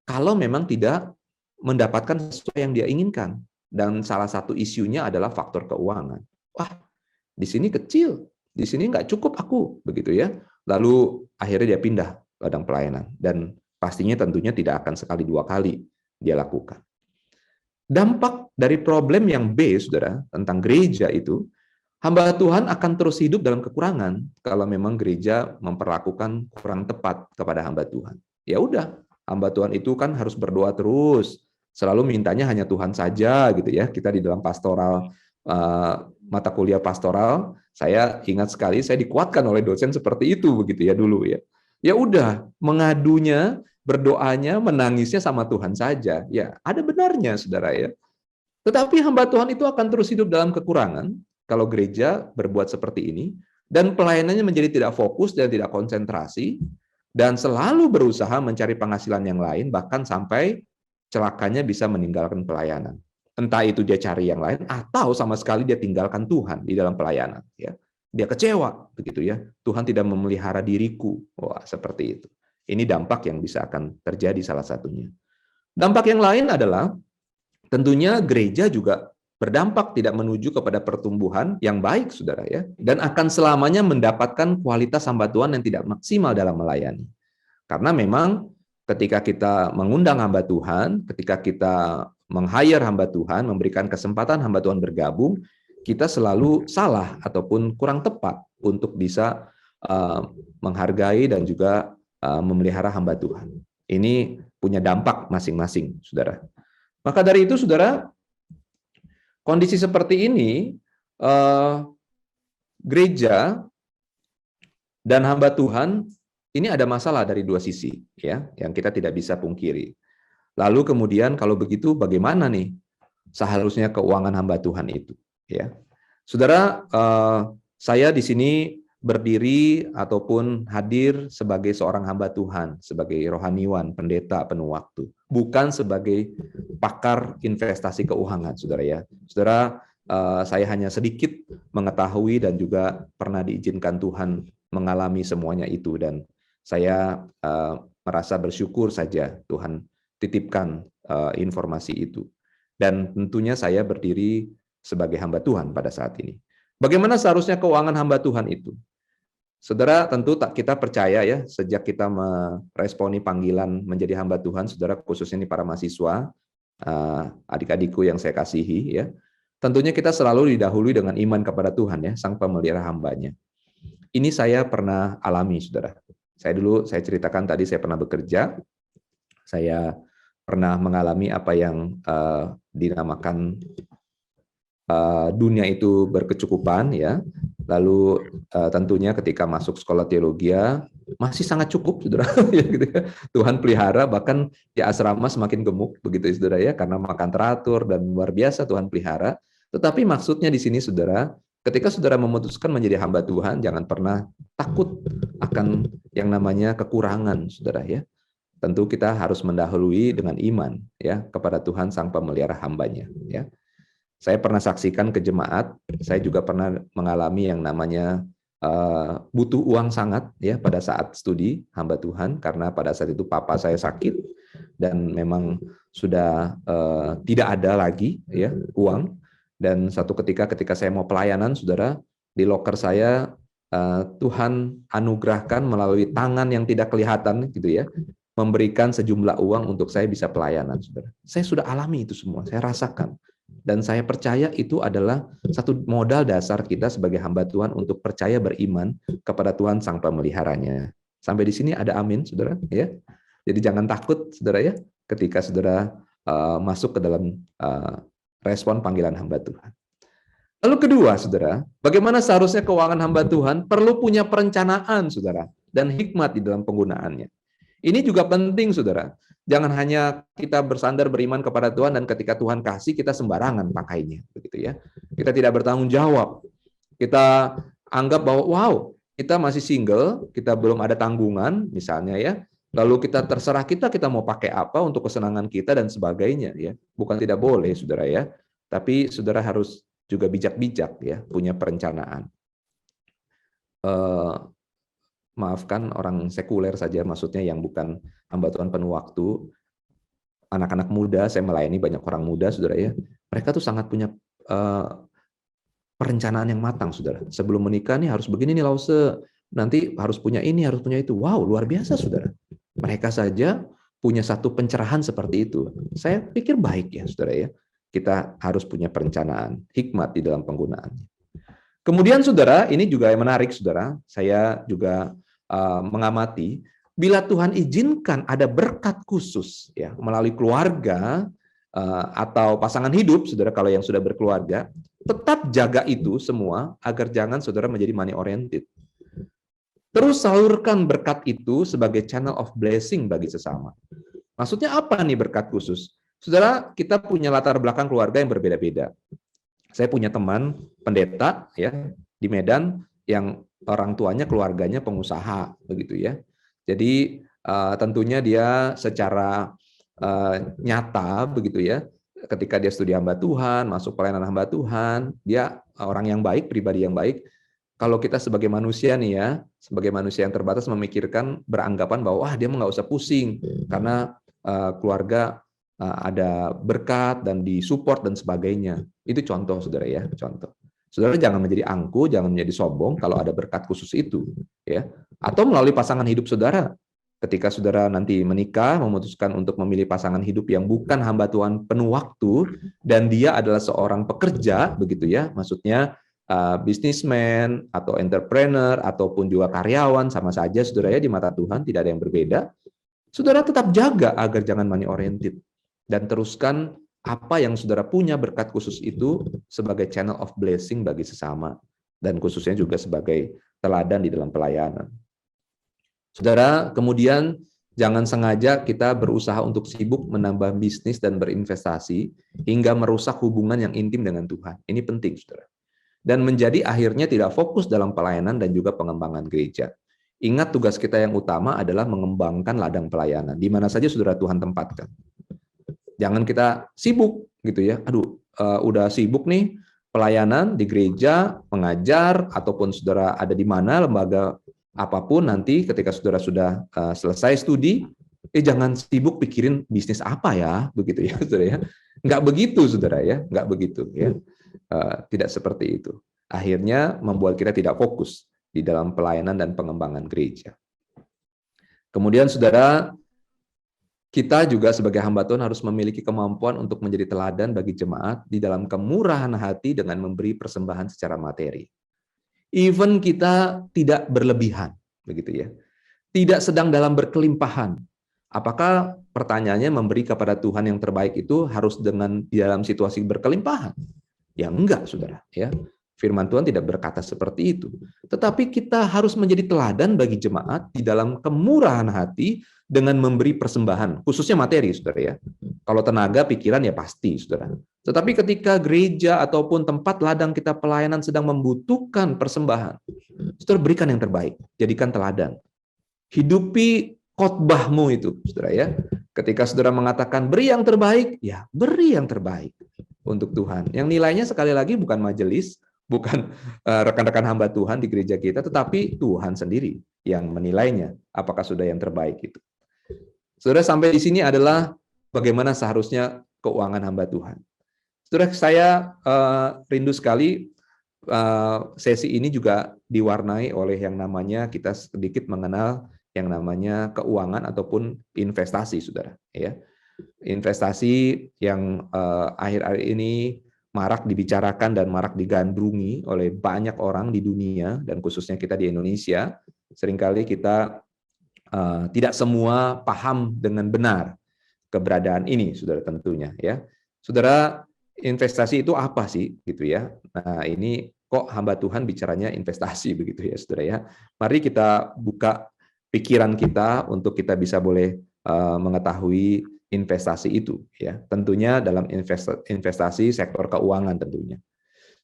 [SPEAKER 2] kalau memang tidak mendapatkan sesuatu yang dia inginkan. Dan salah satu isunya adalah faktor keuangan. Wah, di sini kecil, di sini nggak cukup aku, begitu ya. Lalu akhirnya dia pindah ladang pelayanan. Dan pastinya tentunya tidak akan sekali dua kali dia lakukan. Dampak dari problem yang B, saudara, tentang gereja itu, hamba Tuhan akan terus hidup dalam kekurangan kalau memang gereja memperlakukan kurang tepat kepada hamba Tuhan. Ya udah, hamba Tuhan itu kan harus berdoa terus, selalu mintanya hanya Tuhan saja gitu ya. Kita di dalam pastoral, mata kuliah pastoral, saya ingat sekali saya dikuatkan oleh dosen seperti itu begitu ya dulu ya. Ya udah, mengadunya, berdoanya, menangisnya sama Tuhan saja. Ya, ada benarnya saudara ya. Tetapi hamba Tuhan itu akan terus hidup dalam kekurangan kalau gereja berbuat seperti ini, dan pelayanannya menjadi tidak fokus dan tidak konsentrasi, dan selalu berusaha mencari penghasilan yang lain, bahkan sampai celakanya bisa meninggalkan pelayanan. Entah itu dia cari yang lain, atau sama sekali dia tinggalkan Tuhan di dalam pelayanan. Ya, dia kecewa, begitu ya. Tuhan tidak memelihara diriku. Wah, seperti itu. Ini dampak yang bisa akan terjadi salah satunya. Dampak yang lain adalah tentunya gereja juga berdampak tidak menuju kepada pertumbuhan yang baik, saudara ya, dan akan selamanya mendapatkan kualitas hamba Tuhan yang tidak maksimal dalam melayani. Karena memang ketika kita mengundang hamba Tuhan, ketika kita meng-hire hamba Tuhan, memberikan kesempatan hamba Tuhan bergabung, kita selalu salah ataupun kurang tepat untuk bisa menghargai dan juga memelihara hamba Tuhan. Ini punya dampak masing-masing, saudara. Maka dari itu, saudara, kondisi seperti ini, gereja dan hamba Tuhan ini ada masalah dari dua sisi, ya, yang kita tidak bisa pungkiri. Lalu kemudian kalau begitu, bagaimana nih seharusnya keuangan hamba Tuhan itu, ya, saudara? Saya di sini berdiri ataupun hadir sebagai seorang hamba Tuhan, sebagai rohaniwan, pendeta penuh waktu, bukan sebagai pakar investasi keuangan, saudara ya. Saudara, saya hanya sedikit mengetahui dan juga pernah diizinkan Tuhan mengalami semuanya itu, dan saya merasa bersyukur saja Tuhan titipkan informasi itu. Dan tentunya saya berdiri sebagai hamba Tuhan pada saat ini. Bagaimana seharusnya keuangan hamba Tuhan itu? Saudara, tentu kita percaya ya, sejak kita meresponi panggilan menjadi hamba Tuhan, saudara, khususnya ini para mahasiswa, adik-adikku yang saya kasihi, ya, tentunya kita selalu didahului dengan iman kepada Tuhan, ya, Sang Pemelihara hambanya. Ini saya pernah alami, saudara. Saya ceritakan tadi, saya pernah bekerja, saya pernah mengalami apa yang dinamakan dunia itu berkecukupan ya. Lalu tentunya ketika masuk sekolah teologi masih sangat cukup, saudara. Ya, gitu ya. Tuhan pelihara, bahkan di asrama semakin gemuk begitu, saudara ya, karena makan teratur dan luar biasa Tuhan pelihara. Tetapi maksudnya di sini, saudara, ketika saudara memutuskan menjadi hamba Tuhan, jangan pernah takut akan yang namanya kekurangan, saudara ya. Tentu kita harus mendahului dengan iman ya kepada Tuhan sang pemelihara hambanya ya. Saya pernah saksikan ke jemaat, saya juga pernah mengalami yang namanya butuh uang sangat ya pada saat studi hamba Tuhan, karena pada saat itu papa saya sakit dan memang sudah tidak ada lagi ya uang. Dan satu ketika saya mau pelayanan, saudara, di loker saya Tuhan anugerahkan melalui tangan yang tidak kelihatan gitu ya, memberikan sejumlah uang untuk saya bisa pelayanan, saudara. Saya sudah alami itu semua, saya rasakan. Dan saya percaya itu adalah satu modal dasar kita sebagai hamba Tuhan untuk percaya beriman kepada Tuhan sang pemeliharanya. Sampai di sini ada amin, saudara ya. Jadi jangan takut, saudara ya, ketika saudara masuk ke dalam respon panggilan hamba Tuhan. Lalu kedua, saudara, bagaimana seharusnya keuangan hamba Tuhan perlu punya perencanaan, saudara, dan hikmat di dalam penggunaannya. Ini juga penting, saudara. Jangan hanya kita bersandar beriman kepada Tuhan dan ketika Tuhan kasih kita sembarangan pakainya, begitu ya. Kita tidak bertanggung jawab. Kita anggap bahwa wow, kita masih single, kita belum ada tanggungan misalnya ya. Lalu kita terserah kita mau pakai apa untuk kesenangan kita dan sebagainya ya. Bukan tidak boleh, saudara ya. Tapi saudara harus juga bijak-bijak ya, punya perencanaan. Maafkan orang sekuler saja, maksudnya yang bukan hamba Tuhan penuh waktu, anak-anak muda, saya melayani banyak orang muda, saudara ya, mereka tuh sangat punya perencanaan yang matang, saudara. Sebelum menikah nih harus begini nih Lause, nanti harus punya ini, harus punya itu. Wow, luar biasa, saudara. Mereka saja punya satu pencerahan seperti itu. Saya pikir baik ya, saudara ya. Kita harus punya perencanaan, hikmat di dalam penggunaannya. Kemudian, saudara, ini juga yang menarik, saudara. Saya juga mengamati, bila Tuhan izinkan ada berkat khusus ya melalui keluarga atau pasangan hidup, saudara, kalau yang sudah berkeluarga, tetap jaga itu semua agar jangan saudara menjadi money oriented. Terus salurkan berkat itu sebagai channel of blessing bagi sesama. Maksudnya apa nih berkat khusus? Saudara, kita punya latar belakang keluarga yang berbeda-beda. Saya punya teman pendeta ya di Medan yang orang tuanya keluarganya pengusaha begitu ya. Jadi tentunya dia secara nyata begitu ya. Ketika dia studi hamba Tuhan, masuk pelayanan hamba Tuhan, dia orang yang baik, pribadi yang baik. Kalau kita sebagai manusia nih ya, sebagai manusia yang terbatas memikirkan beranggapan bahwa wah dia nggak usah pusing karena keluarga ada berkat dan disupport dan sebagainya. Itu contoh, saudara ya, contoh. Saudara jangan menjadi angku, jangan menjadi sombong kalau ada berkat khusus itu, ya. Atau melalui pasangan hidup saudara. Ketika saudara nanti menikah, memutuskan untuk memilih pasangan hidup yang bukan hamba Tuhan penuh waktu dan dia adalah seorang pekerja, begitu ya. Maksudnya bisnismen atau entrepreneur ataupun juga karyawan, sama saja saudara ya di mata Tuhan tidak ada yang berbeda. Saudara tetap jaga agar jangan money oriented dan teruskan apa yang saudara punya berkat khusus itu sebagai channel of blessing bagi sesama dan khususnya juga sebagai teladan di dalam pelayanan. Saudara, kemudian jangan sengaja kita berusaha untuk sibuk menambah bisnis dan berinvestasi hingga merusak hubungan yang intim dengan Tuhan. Ini penting, saudara. Dan menjadi akhirnya tidak fokus dalam pelayanan dan juga pengembangan gereja. Ingat tugas kita yang utama adalah mengembangkan ladang pelayanan. Di mana saja saudara Tuhan tempatkan. Jangan kita sibuk gitu ya. Aduh, udah sibuk nih pelayanan di gereja, mengajar, ataupun saudara ada di mana lembaga apapun nanti ketika saudara sudah selesai studi, jangan sibuk pikirin bisnis apa ya, begitu ya, saudara ya. Nggak begitu, saudara ya, nggak begitu ya. Tidak seperti itu. Akhirnya membuat kita tidak fokus di dalam pelayanan dan pengembangan gereja. Kemudian saudara, kita juga sebagai hamba Tuhan harus memiliki kemampuan untuk menjadi teladan bagi jemaat di dalam kemurahan hati dengan memberi persembahan secara materi. Even kita tidak berlebihan, begitu ya. Tidak sedang dalam berkelimpahan. Apakah pertanyaannya memberi kepada Tuhan yang terbaik itu harus dengan di dalam situasi berkelimpahan? Ya enggak, saudara. Ya, firman Tuhan tidak berkata seperti itu. Tetapi kita harus menjadi teladan bagi jemaat di dalam kemurahan hati dengan memberi persembahan, khususnya materi, saudara ya. Kalau tenaga, pikiran ya pasti, saudara. Tetapi ketika gereja ataupun tempat ladang kita pelayanan sedang membutuhkan persembahan, saudara berikan yang terbaik, jadikan teladan. Hidupi khotbahmu itu, saudara ya. Ketika saudara mengatakan beri yang terbaik, ya beri yang terbaik untuk Tuhan. Yang nilainya sekali lagi bukan majelis, bukan rekan-rekan hamba Tuhan di gereja kita, tetapi Tuhan sendiri yang menilainya apakah sudah yang terbaik itu. Saudara, sampai di sini adalah bagaimana seharusnya keuangan hamba Tuhan. Saudara, saya rindu sekali sesi ini juga diwarnai oleh yang namanya kita sedikit mengenal yang namanya keuangan ataupun investasi, saudara. Ya, investasi yang akhir-akhir ini marak dibicarakan dan marak digandrungi oleh banyak orang di dunia dan khususnya kita di Indonesia. Seringkali kita tidak semua paham dengan benar keberadaan ini, saudara, tentunya ya. Saudara, investasi itu apa sih gitu ya? Nah, ini kok hamba Tuhan bicaranya investasi begitu ya, saudara ya. Mari kita buka pikiran kita untuk kita bisa boleh mengetahui investasi itu ya. Tentunya dalam investasi sektor keuangan tentunya.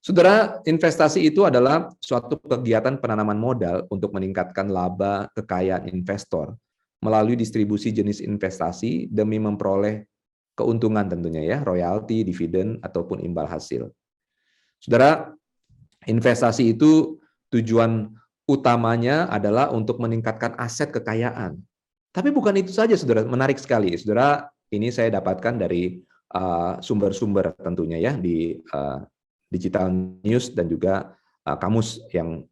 [SPEAKER 2] Saudara, investasi itu adalah suatu kegiatan penanaman modal untuk meningkatkan laba kekayaan investor melalui distribusi jenis investasi demi memperoleh keuntungan tentunya ya, royalti, dividen ataupun imbal hasil. Saudara, investasi itu tujuan utamanya adalah untuk meningkatkan aset kekayaan. Tapi bukan itu saja, saudara. Menarik sekali, saudara. Ini saya dapatkan dari sumber-sumber tentunya ya di Digital News dan juga kamus yang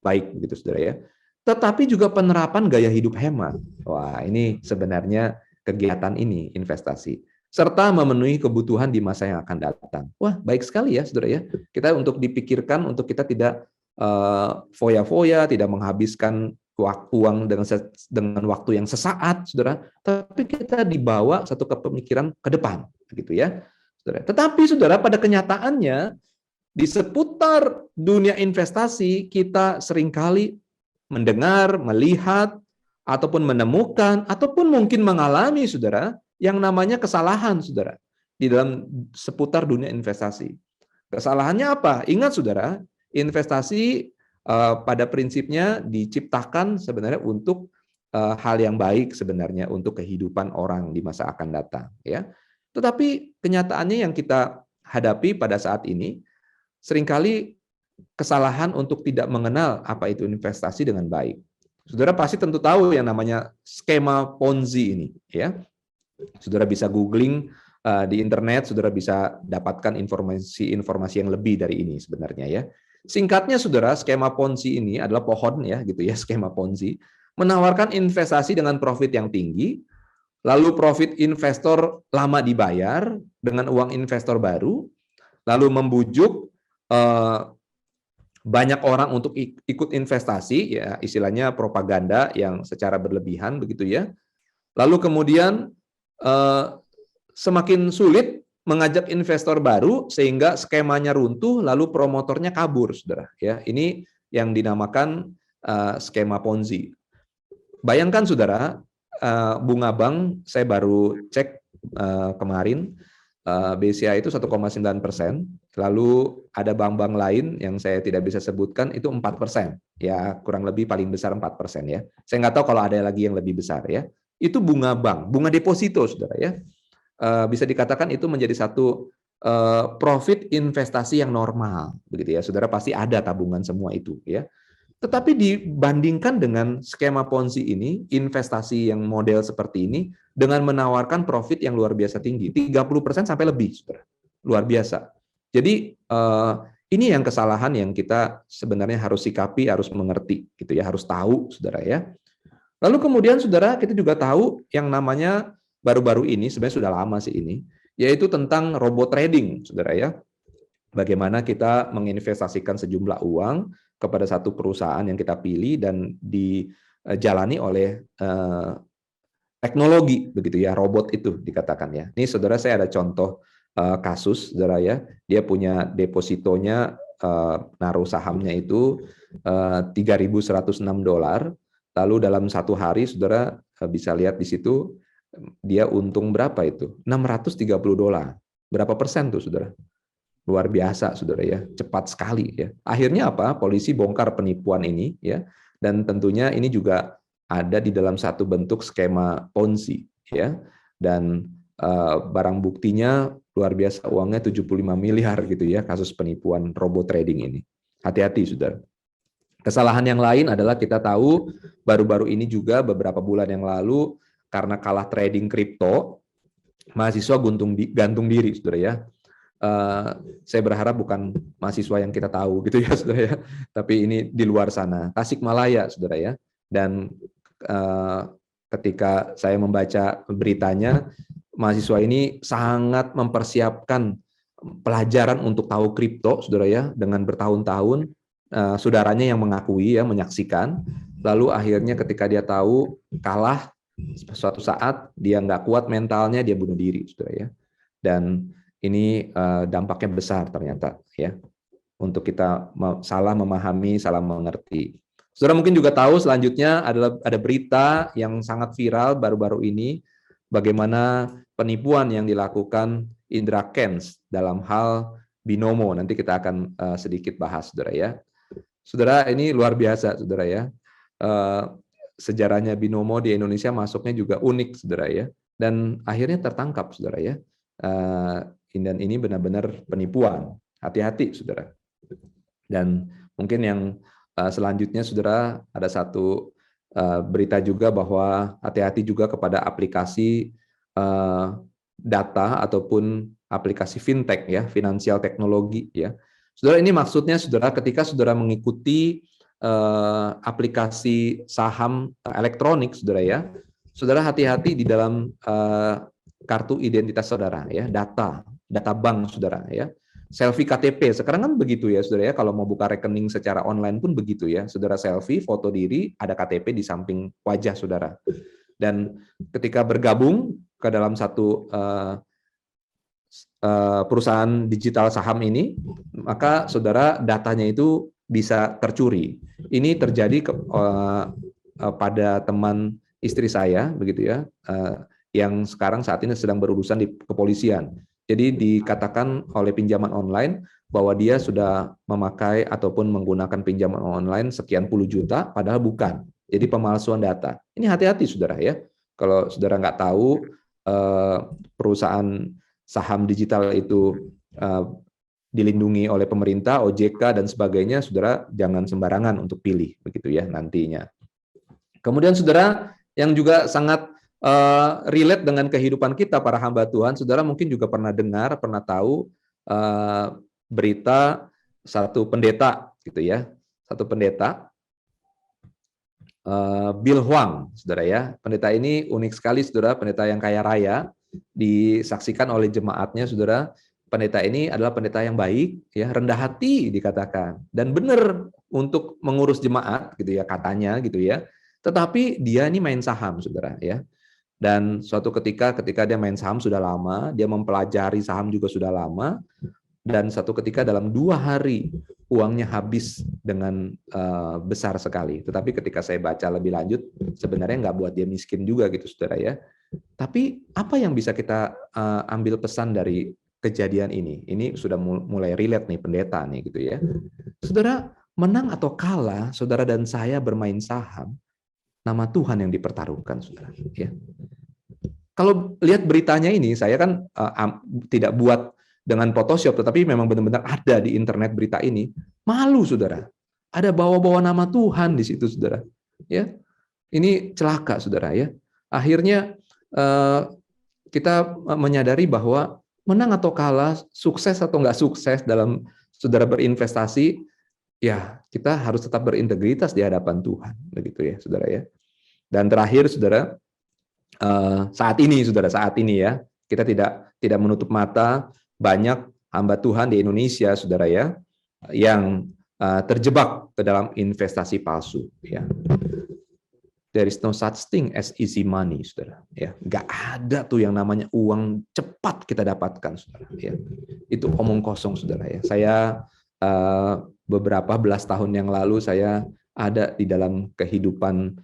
[SPEAKER 2] baik begitu, saudara ya. Tetapi juga penerapan gaya hidup hemat. Wah, ini sebenarnya kegiatan ini investasi serta memenuhi kebutuhan di masa yang akan datang. Wah, baik sekali ya, saudara ya. Kita untuk dipikirkan untuk kita tidak foya-foya, tidak menghabiskan uang dengan waktu yang sesaat, saudara. Tapi kita dibawa satu kepemikiran ke depan, gitu ya, saudara. Tetapi saudara, pada kenyataannya di seputar dunia investasi kita seringkali mendengar, melihat, ataupun menemukan, ataupun mungkin mengalami, saudara, yang namanya kesalahan, saudara, di dalam seputar dunia investasi. Kesalahannya apa? Ingat, saudara, investasi pada prinsipnya diciptakan sebenarnya untuk hal yang baik sebenarnya untuk kehidupan orang di masa akan datang, ya. Tetapi kenyataannya yang kita hadapi pada saat ini seringkali kesalahan untuk tidak mengenal apa itu investasi dengan baik. Saudara pasti tentu tahu yang namanya skema Ponzi ini, ya. Saudara bisa googling di internet, saudara bisa dapatkan informasi yang lebih dari ini sebenarnya ya. Singkatnya, saudara, skema Ponzi ini adalah pohon ya, gitu ya, skema Ponzi menawarkan investasi dengan profit yang tinggi, lalu profit investor lama dibayar dengan uang investor baru, lalu membujuk banyak orang untuk ikut investasi, ya istilahnya propaganda yang secara berlebihan begitu ya. Lalu kemudian semakin sulit mengajak investor baru sehingga skemanya runtuh, lalu promotornya kabur, saudara. Ya, ini yang dinamakan skema Ponzi. Bayangkan, saudara, bunga bank saya baru cek kemarin BCA itu 1,9%, lalu ada bank-bank lain yang saya tidak bisa sebutkan itu 4%, ya kurang lebih paling besar 4% ya. Saya nggak tahu kalau ada lagi yang lebih besar ya. Itu bunga bank, bunga deposito, saudara ya. Bisa dikatakan itu menjadi satu profit investasi yang normal, begitu ya. Saudara pasti ada tabungan semua itu, ya. Tetapi dibandingkan dengan skema Ponzi ini, investasi yang model seperti ini dengan menawarkan profit yang luar biasa tinggi, 30% sampai lebih, saudara. Luar biasa. Jadi ini yang kesalahan yang kita sebenarnya harus sikapi, harus mengerti, gitu ya, harus tahu, saudara ya. Lalu kemudian, saudara, kita juga tahu yang namanya baru-baru ini, sebenarnya sudah lama sih ini, yaitu tentang robot trading, saudara ya. Bagaimana kita menginvestasikan sejumlah uang kepada satu perusahaan yang kita pilih dan dijalani oleh teknologi, begitu ya, robot itu dikatakan ya. Ini, saudara, saya ada contoh kasus, saudara ya. Dia punya depositonya, naruh sahamnya itu $3.106. Lalu dalam satu hari, saudara bisa lihat di situ dia untung berapa itu? $630. Berapa persen tuh, saudara? Luar biasa, saudara ya, cepat sekali ya. Akhirnya apa? Polisi bongkar penipuan ini ya, dan tentunya ini juga ada di dalam satu bentuk skema Ponzi ya, dan barang buktinya luar biasa, uangnya 75 miliar gitu ya, kasus penipuan robot trading ini. Hati-hati, saudara. Kesalahan yang lain adalah kita tahu baru-baru ini juga beberapa bulan yang lalu karena kalah trading kripto, mahasiswa gantung diri, saudara ya. Saya berharap bukan mahasiswa yang kita tahu gitu ya, saudara ya, tapi ini di luar sana, Tasikmalaya, saudara ya. Dan ketika saya membaca beritanya, mahasiswa ini sangat mempersiapkan pelajaran untuk tahu kripto, saudara ya, dengan bertahun-tahun. Saudaranya yang mengakui ya, menyaksikan, lalu akhirnya ketika dia tahu kalah, suatu saat dia nggak kuat mentalnya, dia bunuh diri, saudara ya. Dan ini dampaknya besar ternyata ya, untuk kita salah memahami, salah mengerti. Saudara mungkin juga tahu selanjutnya ada berita yang sangat viral baru-baru ini, bagaimana penipuan yang dilakukan Indra Kents dalam hal binomo. Nanti kita akan sedikit bahas, saudara ya. Saudara, ini luar biasa, saudara ya. Sejarahnya binomo di Indonesia masuknya juga unik, saudara ya. Dan akhirnya tertangkap, saudara ya. Dan ini benar-benar penipuan. Hati-hati, saudara. Dan mungkin yang selanjutnya, saudara, ada satu berita juga bahwa hati-hati juga kepada aplikasi data ataupun aplikasi fintech ya, finansial teknologi ya. Saudara, ini maksudnya, saudara, ketika saudara mengikuti aplikasi saham elektronik, saudara ya, saudara hati-hati di dalam kartu identitas saudara ya, data bank saudara ya, selfie KTP sekarang kan begitu ya, saudara ya, kalau mau buka rekening secara online pun begitu ya, saudara, selfie, foto diri, ada KTP di samping wajah saudara. Dan ketika bergabung ke dalam satu perusahaan digital saham ini, maka saudara datanya itu bisa tercuri. Ini terjadi pada teman istri saya begitu ya, yang sekarang saat ini sedang berurusan di kepolisian. Jadi dikatakan oleh pinjaman online bahwa dia sudah memakai ataupun menggunakan pinjaman online sekian puluh juta, padahal bukan. Jadi pemalsuan data. Ini hati-hati, saudara ya. Kalau saudara nggak tahu perusahaan saham digital itu dilindungi oleh pemerintah, OJK dan sebagainya, saudara jangan sembarangan untuk pilih begitu ya nantinya. Kemudian, saudara, yang juga sangat relate dengan kehidupan kita para hamba Tuhan, saudara mungkin juga pernah dengar, pernah tahu berita satu pendeta gitu ya, satu pendeta Bill Hwang, saudara ya. Pendeta ini unik sekali, saudara, pendeta yang kaya raya, disaksikan oleh jemaatnya, saudara. Pendeta ini adalah pendeta yang baik, ya, rendah hati dikatakan, dan benar untuk mengurus jemaat gitu ya katanya gitu ya. Tetapi dia ini main saham, saudara ya. Dan suatu ketika dia main saham sudah lama, dia mempelajari saham juga sudah lama, dan satu ketika dalam 2 hari uangnya habis dengan besar sekali. Tetapi ketika saya baca lebih lanjut, sebenarnya nggak buat dia miskin juga gitu, saudara ya. Tapi apa yang bisa kita ambil pesan dari kejadian ini? Ini sudah mulai relate nih pendeta nih gitu ya. Saudara, menang atau kalah, saudara dan saya bermain saham, nama Tuhan yang dipertaruhkan, saudara. Ya. Kalau lihat beritanya ini, saya kan tidak buat dengan Photoshop, tetapi memang benar-benar ada di internet berita ini. Malu, saudara. Ada bawa-bawa nama Tuhan di situ, saudara. Ya, ini celaka, saudara ya. Akhirnya kita menyadari bahwa menang atau kalah, sukses atau nggak sukses dalam saudara berinvestasi, ya kita harus tetap berintegritas di hadapan Tuhan, begitu ya, saudara ya. Dan terakhir, saudara, saat ini ya, kita tidak menutup mata, banyak hamba Tuhan di Indonesia, saudara ya, yang terjebak ke dalam investasi palsu. Ya. there is no such thing as easy money, saudara. Ya, nggak ada tuh yang namanya uang cepat kita dapatkan, saudara. Ya, itu omong kosong, saudara. Ya, saya beberapa belas tahun yang lalu saya ada di dalam kehidupan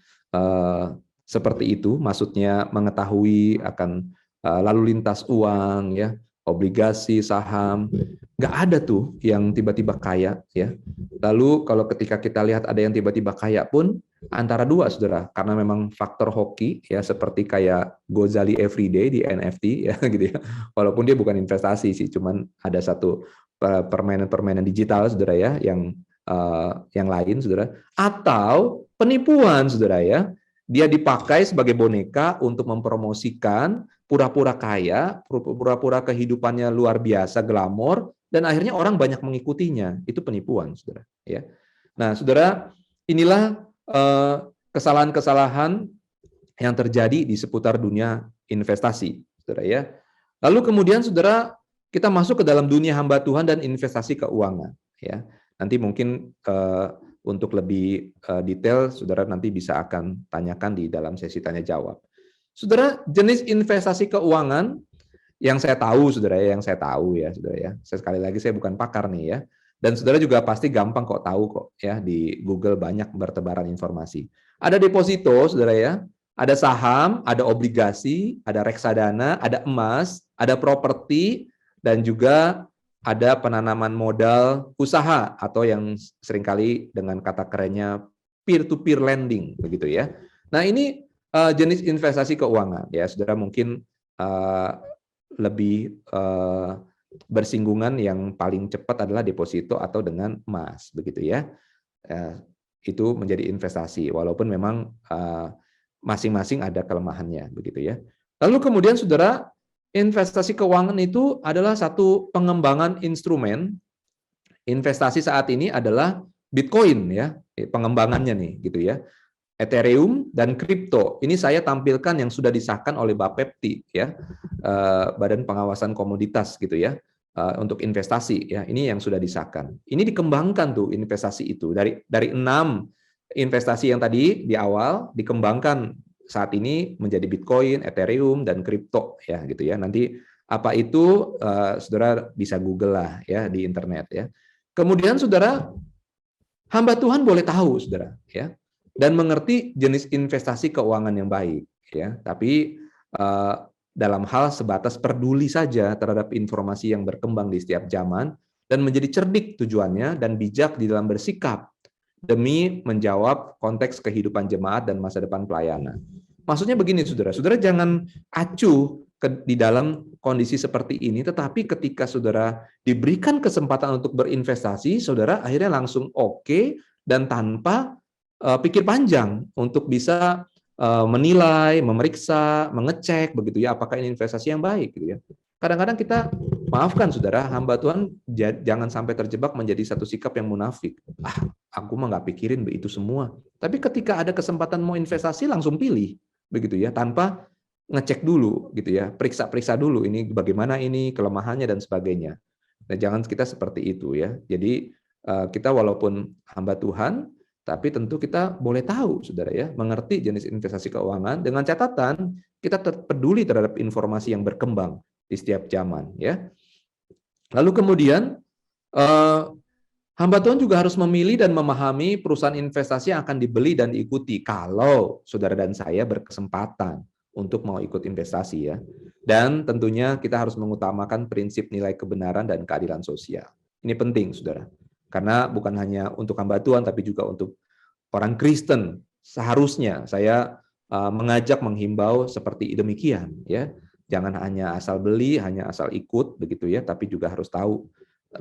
[SPEAKER 2] seperti itu, maksudnya mengetahui akan lalu lintas uang, ya, obligasi, saham. Nggak ada tuh yang tiba-tiba kaya, ya. Lalu kalau ketika kita lihat ada yang tiba-tiba kaya pun antara dua, saudara, karena memang faktor hoki, ya, seperti kayak Gozali Everyday di NFT, ya, gitu ya. Walaupun dia bukan investasi sih, cuman ada satu permainan-permainan digital, saudara, ya, yang lain, saudara, atau penipuan, saudara, ya. Dia dipakai sebagai boneka untuk mempromosikan pura-pura kaya, pura-pura kehidupannya luar biasa, glamor, dan akhirnya orang banyak mengikutinya. Itu penipuan, saudara. Ya. Nah, saudara, inilah kesalahan-kesalahan yang terjadi di seputar dunia investasi, saudara, ya. Lalu kemudian, saudara, kita masuk ke dalam dunia hamba Tuhan dan investasi keuangan, ya. Nanti mungkin untuk lebih detail, saudara nanti bisa akan tanyakan di dalam sesi tanya jawab. Saudara, jenis investasi keuangan yang saya tahu, saudara, yang saya tahu, ya, saudara, ya. Sekali lagi saya bukan pakar nih, ya. Dan saudara juga pasti gampang kok tahu kok, ya, di Google banyak bertebaran informasi. Ada deposito, saudara, ya. Ada saham, ada obligasi, ada reksadana, ada emas, ada properti, dan juga ada penanaman modal usaha atau yang seringkali dengan kata kerennya peer-to-peer lending, begitu, ya. Nah, ini jenis investasi keuangan, ya, saudara, mungkin lebih bersinggungan yang paling cepat adalah deposito atau dengan emas, begitu, ya. Itu menjadi investasi, walaupun memang masing-masing ada kelemahannya, begitu, ya. Lalu kemudian, saudara, investasi keuangan itu adalah satu pengembangan instrumen. Investasi saat ini adalah Bitcoin, ya, pengembangannya nih, gitu, ya. Ethereum dan kripto. Ini saya tampilkan yang sudah disahkan oleh Bapepti, ya, Badan Pengawasan Komoditas, gitu, ya, untuk investasi, ya. Ini yang sudah disahkan. Ini dikembangkan tuh investasi itu dari 6 investasi yang tadi di awal dikembangkan saat ini menjadi Bitcoin, Ethereum, dan kripto, ya, gitu, ya. Nanti apa itu, saudara bisa Google lah, ya, di internet, ya. Kemudian, saudara, hamba Tuhan boleh tahu, saudara, ya, dan mengerti jenis investasi keuangan yang baik, ya. Tapi dalam hal sebatas peduli saja terhadap informasi yang berkembang di setiap zaman dan menjadi cerdik tujuannya dan bijak di dalam bersikap demi menjawab konteks kehidupan jemaat dan masa depan pelayanan. Maksudnya begini, saudara, saudara jangan acuh di dalam kondisi seperti ini, tetapi ketika saudara diberikan kesempatan untuk berinvestasi, saudara akhirnya langsung oke dan tanpa pikir panjang untuk bisa menilai, memeriksa, mengecek, begitu, ya, apakah ini investasi yang baik, gitu, ya. Kadang-kadang kita, maafkan, saudara, hamba Tuhan jangan sampai terjebak menjadi satu sikap yang munafik. Aku mah nggak pikirin itu semua. Tapi ketika ada kesempatan mau investasi, langsung pilih, begitu, ya, tanpa ngecek dulu, gitu, ya, periksa-periksa dulu ini bagaimana ini kelemahannya dan sebagainya. Nah, jangan kita seperti itu, ya. Jadi kita walaupun hamba Tuhan, tapi tentu kita boleh tahu, saudara, ya, mengerti jenis investasi keuangan dengan catatan kita peduli terhadap informasi yang berkembang di setiap zaman, ya. Lalu kemudian hamba Tuhan juga harus memilih dan memahami perusahaan investasi yang akan dibeli dan diikuti kalau saudara dan saya berkesempatan untuk mau ikut investasi, ya. Dan tentunya kita harus mengutamakan prinsip nilai kebenaran dan keadilan sosial. Ini penting, saudara. Karena bukan hanya untuk hamba Tuhan, tapi juga untuk orang Kristen. Seharusnya saya mengajak, menghimbau seperti demikian, ya. Jangan hanya asal beli, hanya asal ikut, begitu, ya, tapi juga harus tahu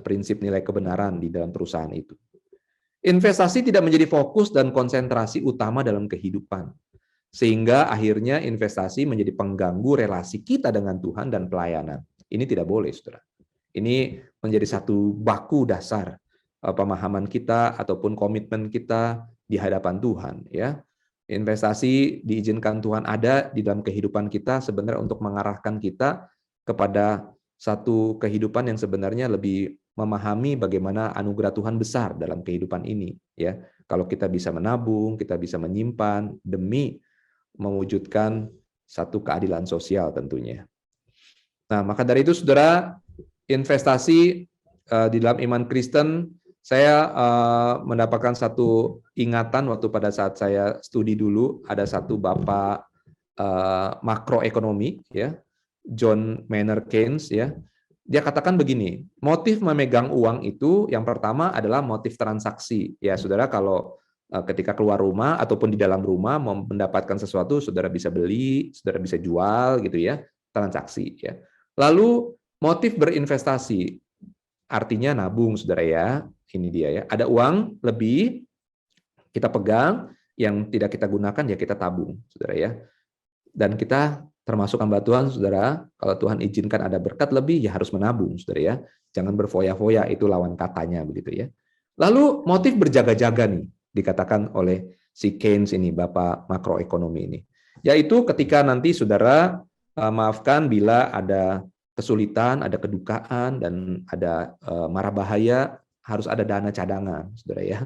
[SPEAKER 2] prinsip nilai kebenaran di dalam perusahaan itu. Investasi tidak menjadi fokus dan konsentrasi utama dalam kehidupan, sehingga akhirnya investasi menjadi pengganggu relasi kita dengan Tuhan dan pelayanan. Ini tidak boleh, saudara. Ini menjadi satu baku dasar pemahaman kita ataupun komitmen kita di hadapan Tuhan, ya. Investasi diizinkan Tuhan ada di dalam kehidupan kita sebenarnya untuk mengarahkan kita kepada satu kehidupan yang sebenarnya lebih memahami bagaimana anugerah Tuhan besar dalam kehidupan ini, ya. Kalau kita bisa menabung, kita bisa menyimpan demi mewujudkan satu keadilan sosial tentunya. Nah, maka dari itu saudara, investasi di dalam iman Kristen, saya mendapatkan satu ingatan waktu pada saat saya studi dulu, ada satu bapak makroekonomi, ya, John Maynard Keynes, ya. Dia katakan begini, motif memegang uang itu yang pertama adalah motif transaksi. Ya, saudara, kalau ketika keluar rumah ataupun di dalam rumah mau mendapatkan sesuatu, saudara bisa beli, saudara bisa jual, gitu ya, transaksi. Ya. Lalu motif berinvestasi, artinya nabung, saudara ya. Ini dia ya. Ada uang lebih, kita pegang, yang tidak kita gunakan ya kita tabung, saudara ya. Dan kita termasuk hamba Tuhan, saudara, kalau Tuhan izinkan ada berkat lebih, ya harus menabung, saudara ya. Jangan berfoya-foya, itu lawan katanya, begitu ya. Lalu motif berjaga-jaga nih, dikatakan oleh si Keynes ini, Bapak makroekonomi ini. Yaitu ketika nanti saudara, maafkan bila ada kesulitan, ada kedukaan, dan ada mara bahaya, harus ada dana cadangan, saudara ya.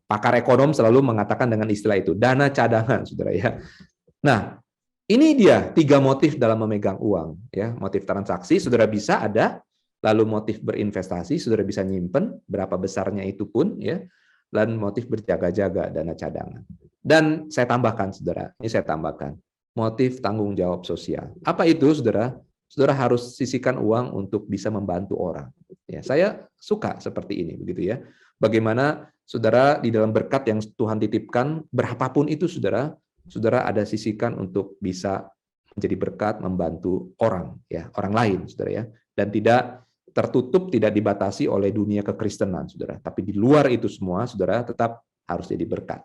[SPEAKER 2] Pakar ekonom selalu mengatakan dengan istilah itu, dana cadangan, saudara ya. Nah, ini dia 3 motif dalam memegang uang, ya. Motif transaksi saudara bisa ada, lalu motif berinvestasi saudara bisa nyimpen berapa besarnya itu pun, ya. Dan motif berjaga-jaga, dana cadangan. Dan saya tambahkan, saudara, ini saya tambahkan motif tanggung jawab sosial. Apa itu, saudara? Saudara harus sisihkan uang untuk bisa membantu orang. Ya, saya suka seperti ini, begitu ya. Bagaimana saudara di dalam berkat yang Tuhan titipkan, berapapun itu, saudara ada sisihkan untuk bisa menjadi berkat membantu orang, ya, orang lain, saudara ya, dan tidak tertutup, tidak dibatasi oleh dunia kekristenan, saudara. Tapi di luar itu semua, saudara tetap harus jadi berkat.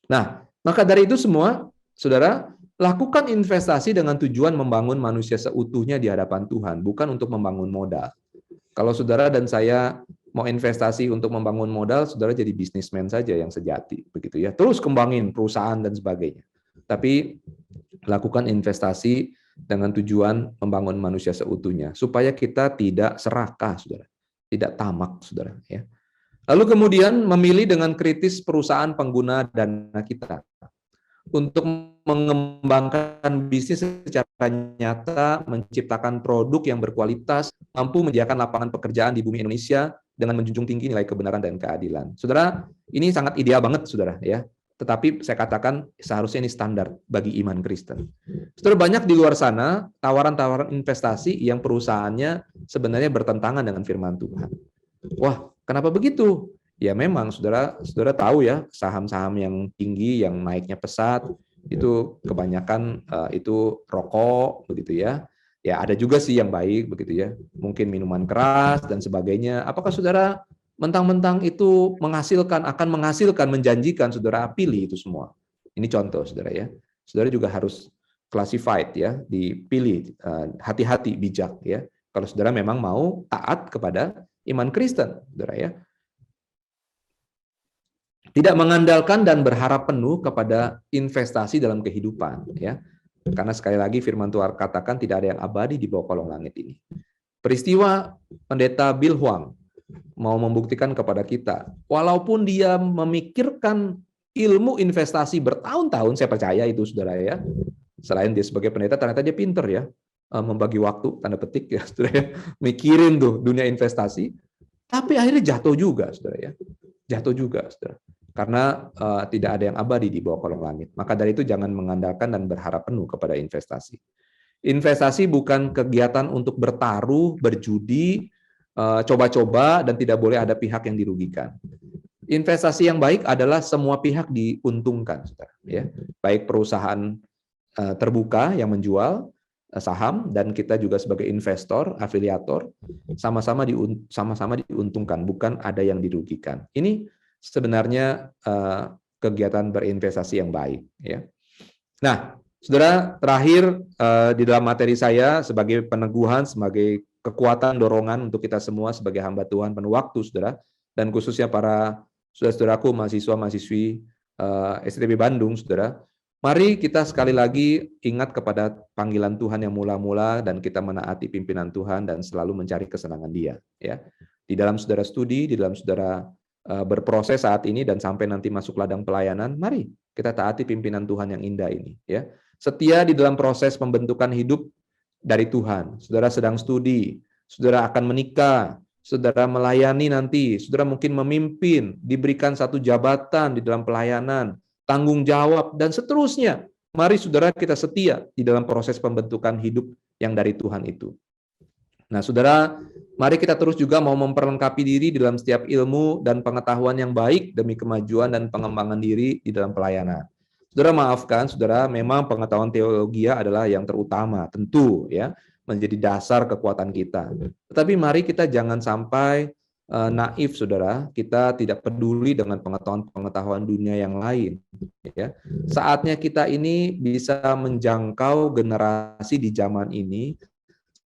[SPEAKER 2] Nah, maka dari itu semua, saudara, lakukan investasi dengan tujuan membangun manusia seutuhnya di hadapan Tuhan, bukan untuk membangun modal. Kalau saudara dan saya mau investasi untuk membangun modal, saudara jadi bisnismen saja yang sejati, begitu ya. Terus kembangin perusahaan dan sebagainya. Tapi lakukan investasi dengan tujuan membangun manusia seutuhnya, supaya kita tidak serakah, saudara, tidak tamak, saudara. Ya. Lalu kemudian memilih dengan kritis perusahaan pengguna dana kita untuk mengembangkan bisnis secara nyata, menciptakan produk yang berkualitas, mampu menyediakan lapangan pekerjaan di bumi Indonesia dengan menjunjung tinggi nilai kebenaran dan keadilan. Saudara, ini sangat ideal banget, saudara, ya. Tetapi saya katakan seharusnya ini standar bagi iman Kristen. Saudara, banyak di luar sana tawaran-tawaran investasi yang perusahaannya sebenarnya bertentangan dengan firman Tuhan. Wah, kenapa begitu? Ya memang saudara tahu ya, saham-saham yang tinggi yang naiknya pesat itu kebanyakan itu rokok, begitu ya. Ya ada juga sih yang baik, begitu ya. Mungkin minuman keras dan sebagainya. Apakah saudara mentang-mentang itu akan menghasilkan, menjanjikan, saudara pilih itu semua? Ini contoh, saudara ya. Saudara juga harus classified ya, dipilih, hati-hati, bijak ya. Kalau saudara memang mau taat kepada iman Kristen, saudara ya. Tidak mengandalkan dan berharap penuh kepada investasi dalam kehidupan, ya. Karena sekali lagi firman Tuhan katakan tidak ada yang abadi di bawah kolong langit ini. Peristiwa pendeta Bill Hwang mau membuktikan kepada kita, walaupun dia memikirkan ilmu investasi bertahun-tahun, saya percaya itu, saudara ya. Selain dia sebagai pendeta, ternyata dia pinter ya, membagi waktu, tanda petik ya, saudara ya, mikirin tuh dunia investasi, tapi akhirnya jatuh juga, saudara ya. Jatuh juga, saudara. Karena tidak ada yang abadi di bawah kolong langit. Maka dari itu jangan mengandalkan dan berharap penuh kepada investasi. Investasi bukan kegiatan untuk bertaruh, berjudi, coba-coba, dan tidak boleh ada pihak yang dirugikan. Investasi yang baik adalah semua pihak diuntungkan, saudara. Ya. Baik perusahaan terbuka yang menjual saham, dan kita juga sebagai investor, afiliator, sama-sama diuntungkan, bukan ada yang dirugikan. Ini sebenarnya kegiatan berinvestasi yang baik, ya. Nah, saudara, terakhir di dalam materi saya sebagai peneguhan, sebagai kekuatan dorongan untuk kita semua sebagai hamba Tuhan penuh waktu, saudara, dan khususnya para saudara-saudaraku mahasiswa-mahasiswi STB Bandung, saudara. Mari kita sekali lagi ingat kepada panggilan Tuhan yang mula-mula dan kita menaati pimpinan Tuhan dan selalu mencari kesenangan Dia, ya. Di dalam saudara studi, di dalam saudara berproses saat ini dan sampai nanti masuk ladang pelayanan, mari kita taati pimpinan Tuhan yang indah ini, ya. Setia di dalam proses pembentukan hidup dari Tuhan. Saudara sedang studi, saudara akan menikah, saudara melayani nanti, saudara mungkin memimpin, diberikan satu jabatan di dalam pelayanan, tanggung jawab, dan seterusnya. Mari saudara kita setia di dalam proses pembentukan hidup yang dari Tuhan itu. Nah, saudara, mari kita terus juga mau memperlengkapi diri dalam setiap ilmu dan pengetahuan yang baik demi kemajuan dan pengembangan diri di dalam pelayanan. Saudara maafkan, saudara, memang pengetahuan teologi adalah yang terutama, tentu ya, menjadi dasar kekuatan kita. Tetapi mari kita jangan sampai naif, saudara. Kita tidak peduli dengan pengetahuan dunia yang lain. Ya, saatnya kita ini bisa menjangkau generasi di zaman ini.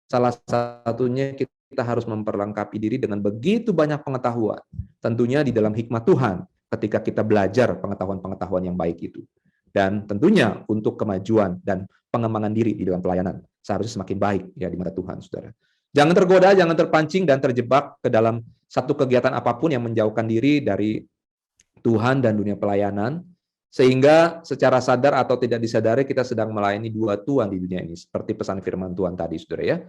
[SPEAKER 2] Salah satunya kita harus memperlengkapi diri dengan begitu banyak pengetahuan. Tentunya di dalam hikmat Tuhan ketika kita belajar pengetahuan-pengetahuan yang baik itu. Dan tentunya untuk kemajuan dan pengembangan diri di dalam pelayanan seharusnya semakin baik ya di mata Tuhan, saudara. Jangan tergoda, jangan terpancing dan terjebak ke dalam satu kegiatan apapun yang menjauhkan diri dari Tuhan dan dunia pelayanan, sehingga secara sadar atau tidak disadari kita sedang melayani dua Tuhan di dunia ini, seperti pesan firman Tuhan tadi, saudara ya.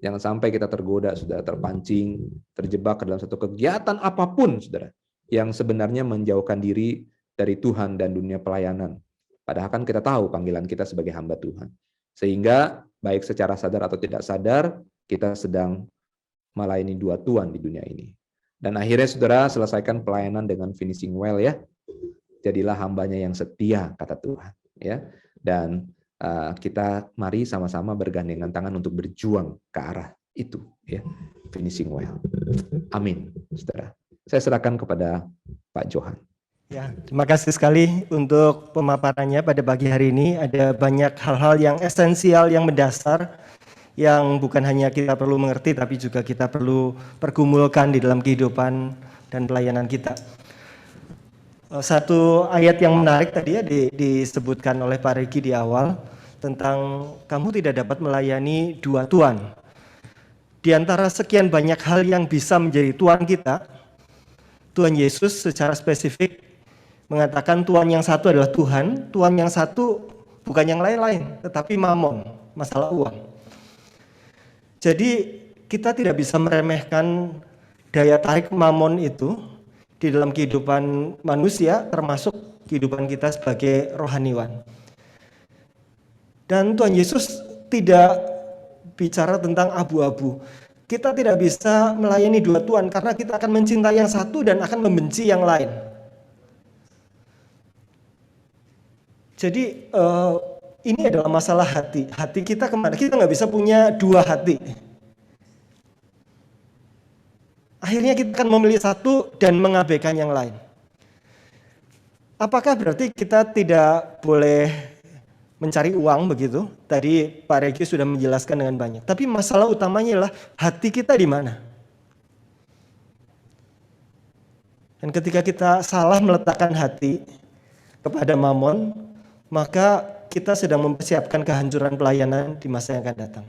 [SPEAKER 2] Jangan sampai kita tergoda, saudara, terpancing, terjebak ke dalam satu kegiatan apapun, saudara, yang sebenarnya menjauhkan diri dari Tuhan dan dunia pelayanan. Padahal kan kita tahu panggilan kita sebagai hamba Tuhan. Sehingga baik secara sadar atau tidak sadar, kita sedang melayani dua Tuhan di dunia ini. Dan akhirnya, saudara, selesaikan pelayanan dengan finishing well ya. Jadilah hambanya yang setia, kata Tuhan. Ya, dan kita mari sama-sama bergandengan tangan untuk berjuang ke arah itu, ya, finishing well. Amin, saudara. Saya serahkan kepada Pak Johan.
[SPEAKER 1] Ya, terima kasih sekali untuk pemaparannya pada pagi hari ini. Ada banyak hal-hal yang esensial, yang mendasar, yang bukan hanya kita perlu mengerti, tapi juga kita perlu pergumulkan di dalam kehidupan dan pelayanan kita. Satu ayat yang menarik tadi ya disebutkan oleh Pak Regi di awal tentang kamu tidak dapat melayani dua Tuhan. Di antara sekian banyak hal yang bisa menjadi Tuhan kita, Tuhan Yesus secara spesifik mengatakan Tuhan yang satu adalah Tuhan, Tuhan yang satu bukan yang lain-lain, tetapi mamon, masalah uang. Jadi kita tidak bisa meremehkan daya tarik mamon itu di dalam kehidupan manusia, termasuk kehidupan kita sebagai rohaniwan. Dan Tuhan Yesus tidak bicara tentang abu-abu. Kita tidak bisa melayani dua Tuhan karena kita akan mencintai yang satu dan akan membenci yang lain. Jadi ini adalah masalah hati. Hati kita kemana? Kita nggak bisa punya dua hati. Akhirnya kita akan memilih satu dan mengabaikan yang lain. Apakah berarti kita tidak boleh mencari uang begitu? Tadi Pak Regi sudah menjelaskan dengan banyak. Tapi masalah utamanya adalah hati kita di mana? Dan ketika kita salah meletakkan hati kepada mamon, maka kita sedang mempersiapkan kehancuran pelayanan di masa yang akan datang.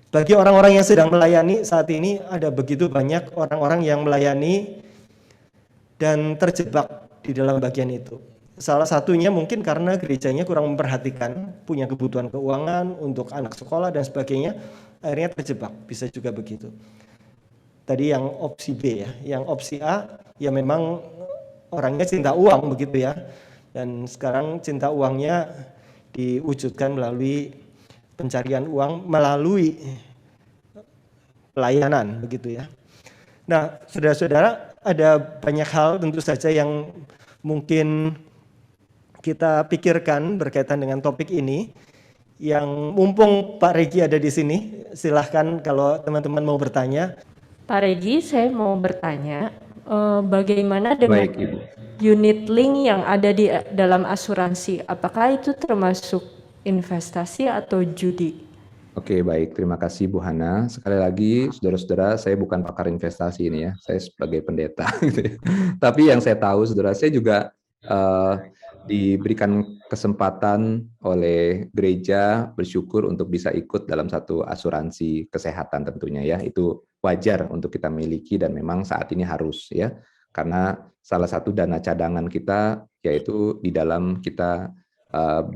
[SPEAKER 1] Bagi orang-orang yang sedang melayani saat ini, ada begitu banyak orang-orang yang melayani dan terjebak di dalam bagian itu. Salah satunya mungkin karena gerejanya kurang memperhatikan, punya kebutuhan keuangan untuk anak sekolah dan sebagainya, akhirnya terjebak, bisa juga begitu. Tadi yang opsi B ya, yang opsi A, ya memang orangnya cinta uang begitu ya, dan sekarang cinta uangnya diwujudkan melalui pencarian uang melalui pelayanan begitu ya. Nah, saudara-saudara, ada banyak hal tentu saja yang mungkin kita pikirkan berkaitan dengan topik ini. Yang mumpung Pak Regi ada di sini, silahkan kalau teman-teman mau bertanya.
[SPEAKER 3] Pak Regi, saya mau bertanya, bagaimana dengan
[SPEAKER 2] Baik, Ibu.
[SPEAKER 3] unit link yang ada di dalam asuransi? Apakah itu termasuk investasi atau judi?
[SPEAKER 2] Oke, baik. Terima kasih Bu Hana. Sekali lagi, saudara-saudara, saya bukan pakar investasi ini ya. Saya sebagai pendeta. Gitu ya. Tapi yang saya tahu, saudara, saya juga diberikan kesempatan oleh gereja bersyukur untuk bisa ikut dalam satu asuransi kesehatan tentunya ya. Itu wajar untuk kita miliki dan memang saat ini harus ya. Karena salah satu dana cadangan kita yaitu di dalam kita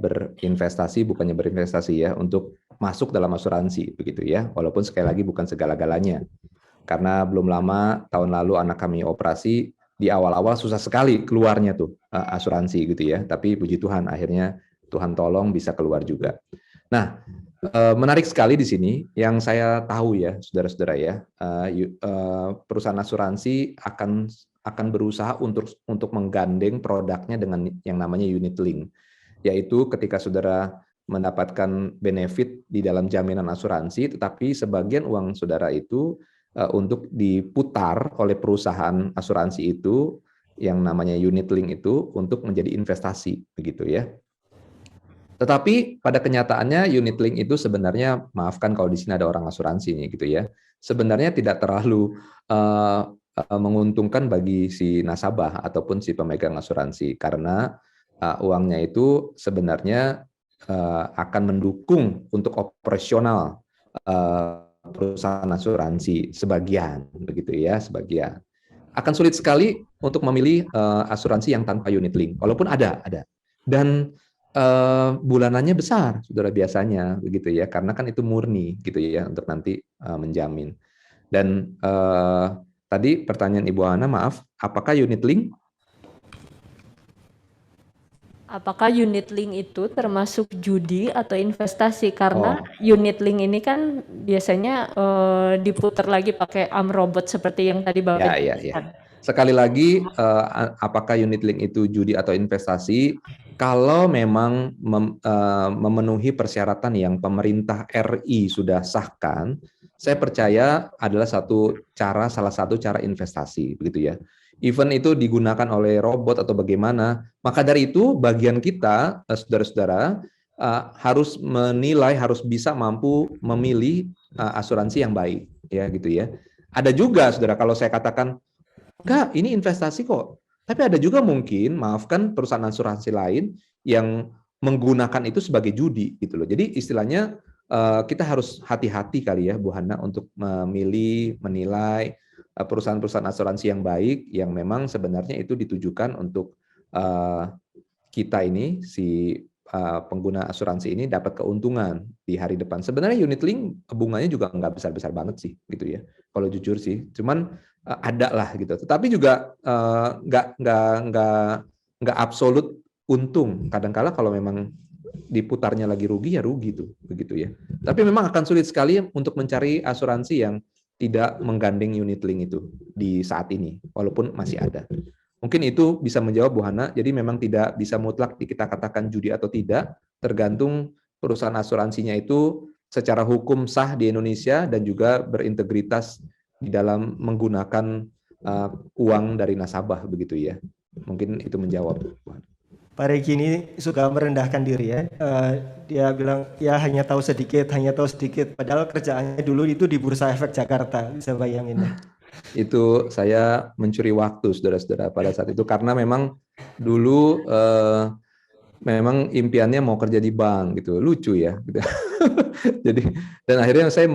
[SPEAKER 2] berinvestasi, bukannya berinvestasi ya, untuk masuk dalam asuransi begitu ya. Walaupun sekali lagi bukan segala-galanya. Karena belum lama tahun lalu anak kami operasi, di awal-awal susah sekali keluarnya tuh asuransi gitu ya. Tapi puji Tuhan akhirnya Tuhan tolong bisa keluar juga. Nah, menarik sekali di sini yang saya tahu ya, saudara-saudara ya, perusahaan asuransi akan berusaha untuk menggandeng produknya dengan yang namanya unit link, yaitu ketika saudara mendapatkan benefit di dalam jaminan asuransi, tetapi sebagian uang saudara itu untuk diputar oleh perusahaan asuransi itu yang namanya unit link itu untuk menjadi investasi begitu ya. Tetapi pada kenyataannya unit link itu sebenarnya, maafkan kalau di sini ada orang asuransi nih gitu ya, sebenarnya tidak terlalu menguntungkan bagi si nasabah ataupun si pemegang asuransi karena uangnya itu sebenarnya akan mendukung untuk operasional perusahaan asuransi sebagian begitu ya, sebagian. Akan sulit sekali untuk memilih asuransi yang tanpa unit link, walaupun ada. Dan bulanannya besar, saudara, biasanya begitu ya, karena kan itu murni gitu ya untuk nanti menjamin. Dan tadi pertanyaan Ibu Hana, maaf, apakah unit link?
[SPEAKER 3] Apakah unit link itu termasuk judi atau investasi? Karena unit link ini kan biasanya diputar lagi pakai arm robot seperti yang tadi Bapak jelaskan.
[SPEAKER 2] Sekali lagi, apakah unit link itu judi atau investasi? Kalau memang memenuhi persyaratan yang pemerintah RI sudah sahkan, saya percaya adalah salah satu cara investasi, begitu ya. Event itu digunakan oleh robot atau bagaimana, maka dari itu bagian kita, saudara-saudara, harus menilai, harus bisa mampu memilih asuransi yang baik, ya gitu ya. Ada juga, saudara, kalau saya katakan, enggak, ini investasi kok. Tapi ada juga mungkin, maafkan, perusahaan asuransi lain yang menggunakan itu sebagai judi gitu loh. Jadi istilahnya kita harus hati-hati kali ya Bu Hana untuk memilih, menilai perusahaan-perusahaan asuransi yang baik yang memang sebenarnya itu ditujukan untuk kita ini si pengguna asuransi ini dapat keuntungan di hari depan. Sebenarnya unit link bunganya juga nggak besar-besar banget sih gitu ya. Kalau jujur sih, cuman ada lah gitu. Tetapi juga nggak absolut untung. Kadang-kala kalau memang diputarnya lagi rugi ya rugi tuh begitu ya. Tapi memang akan sulit sekali untuk mencari asuransi yang tidak menggandeng unit link itu di saat ini, walaupun masih ada. Mungkin itu bisa menjawab Bu Hana. Jadi memang tidak bisa mutlak kita katakan judi atau tidak, tergantung perusahaan asuransinya itu secara hukum sah di Indonesia dan juga berintegritas di dalam menggunakan uang dari nasabah begitu ya. Mungkin itu menjawab.
[SPEAKER 1] Pak Regi ini suka merendahkan diri ya. Dia bilang ya hanya tahu sedikit. Padahal kerjaannya dulu itu di Bursa Efek Jakarta, bisa bayangin.
[SPEAKER 2] Itu saya mencuri waktu, saudara-saudara, pada saat itu karena memang dulu memang impiannya mau kerja di bank gitu, lucu ya. Gitu. Jadi dan akhirnya saya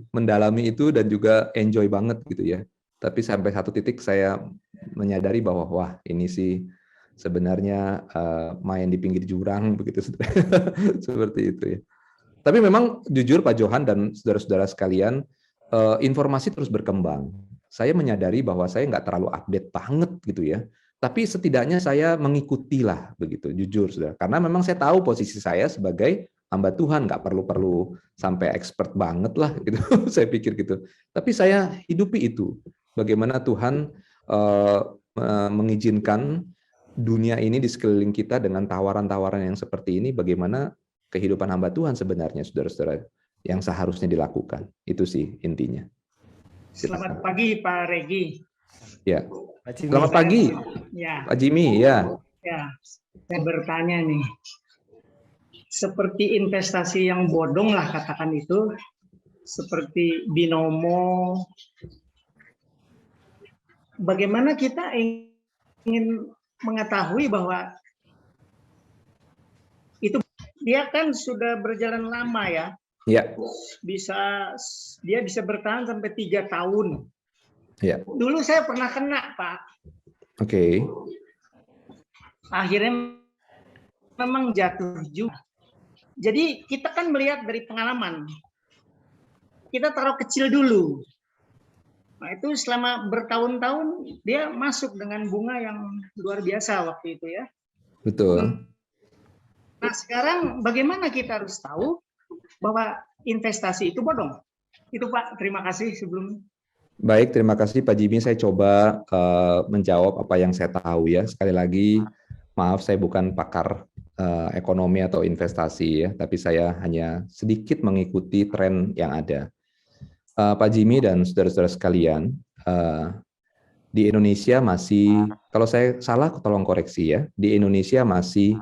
[SPEAKER 2] mendalami itu dan juga enjoy banget gitu ya. Tapi sampai satu titik saya menyadari bahwa wah ini sih sebenarnya main di pinggir jurang begitu seperti itu ya. Tapi memang jujur Pak Johan dan saudara-saudara sekalian, informasi terus berkembang. Saya menyadari bahwa saya nggak terlalu update banget gitu ya. Tapi setidaknya saya mengikutilah begitu, jujur saudara. Karena memang saya tahu posisi saya sebagai hamba Tuhan, nggak perlu sampai expert banget lah gitu. Saya pikir gitu. Tapi saya hidupi itu. Bagaimana Tuhan mengizinkan dunia ini di sekeliling kita dengan tawaran-tawaran yang seperti ini, bagaimana kehidupan hamba Tuhan sebenarnya, saudara-saudara, yang seharusnya dilakukan. Itu sih intinya.
[SPEAKER 4] Selamat pagi Pak Regi.
[SPEAKER 2] Ya. Selamat pagi.
[SPEAKER 4] Ya.
[SPEAKER 2] Pak Jimmy, ya.
[SPEAKER 4] Ya. Saya bertanya nih. Seperti investasi yang bodong lah katakan itu, seperti binomo. Bagaimana kita ingin mengetahui bahwa itu dia kan sudah berjalan lama ya,
[SPEAKER 2] Ya.
[SPEAKER 4] Dia bisa bertahan sampai 3 tahun.
[SPEAKER 2] Ya.
[SPEAKER 4] Dulu saya pernah kena, Pak.
[SPEAKER 2] Oke.
[SPEAKER 4] Akhirnya memang jatuh juga. Jadi kita kan melihat dari pengalaman. Kita taruh kecil dulu. Nah, itu selama bertahun-tahun dia masuk dengan bunga yang luar biasa waktu itu ya.
[SPEAKER 2] Betul.
[SPEAKER 4] Nah, sekarang bagaimana kita harus tahu bahwa investasi itu bodong? Itu Pak, terima kasih sebelumnya.
[SPEAKER 2] Baik, terima kasih Pak Jimmy. Saya coba menjawab apa yang saya tahu ya. Sekali lagi, maaf saya bukan pakar ekonomi atau investasi ya, tapi saya hanya sedikit mengikuti tren yang ada. Pak Jimmy dan saudara-saudara sekalian, di Indonesia masih, kalau saya salah tolong koreksi ya, di Indonesia masih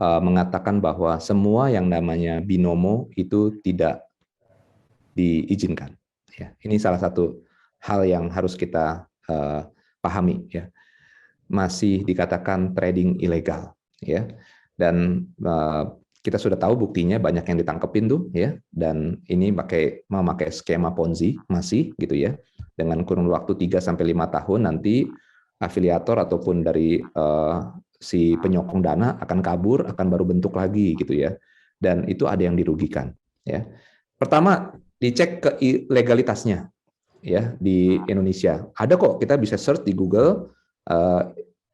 [SPEAKER 2] mengatakan bahwa semua yang namanya binomo itu tidak diizinkan. Ya, ini salah satu hal yang harus kita pahami ya. Masih dikatakan trading ilegal ya. Dan kita sudah tahu buktinya banyak yang ditangkepin tuh ya, dan ini memakai skema Ponzi masih gitu ya, dengan kurun waktu 3-5 tahun nanti afiliator ataupun dari si penyokong dana akan kabur, akan baru bentuk lagi gitu ya, dan itu ada yang dirugikan ya. Pertama dicek ke legalitasnya ya di Indonesia, ada kok, kita bisa search di Google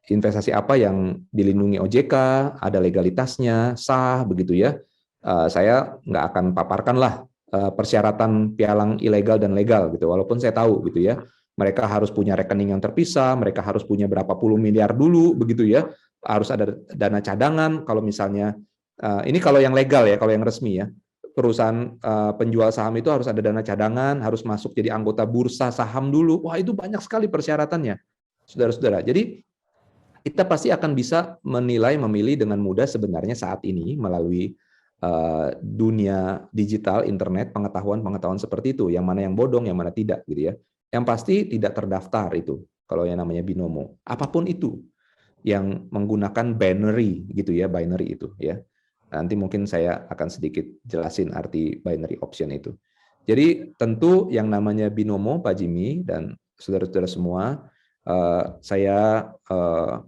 [SPEAKER 2] investasi apa yang dilindungi OJK, ada legalitasnya, sah, begitu ya. Saya nggak akan paparkan lah persyaratan pialang ilegal dan legal, gitu. Walaupun saya tahu, gitu ya, mereka harus punya rekening yang terpisah, mereka harus punya berapa puluh miliar dulu, begitu ya. Harus ada dana cadangan, kalau misalnya, ini kalau yang legal ya, kalau yang resmi ya. Perusahaan penjual saham itu harus ada dana cadangan, harus masuk jadi anggota bursa saham dulu. Wah, itu banyak sekali persyaratannya, saudara-saudara. Jadi kita pasti akan bisa menilai, memilih dengan mudah sebenarnya saat ini melalui dunia digital, internet, pengetahuan seperti itu, yang mana yang bodong, yang mana tidak, gitu ya. Yang pasti tidak terdaftar itu, kalau yang namanya binomo, apapun itu, yang menggunakan binary, gitu ya, binary itu, ya. Nanti mungkin saya akan sedikit jelasin arti binary option itu. Jadi tentu yang namanya binomo, Pak Jimmy dan saudara-saudara semua, saya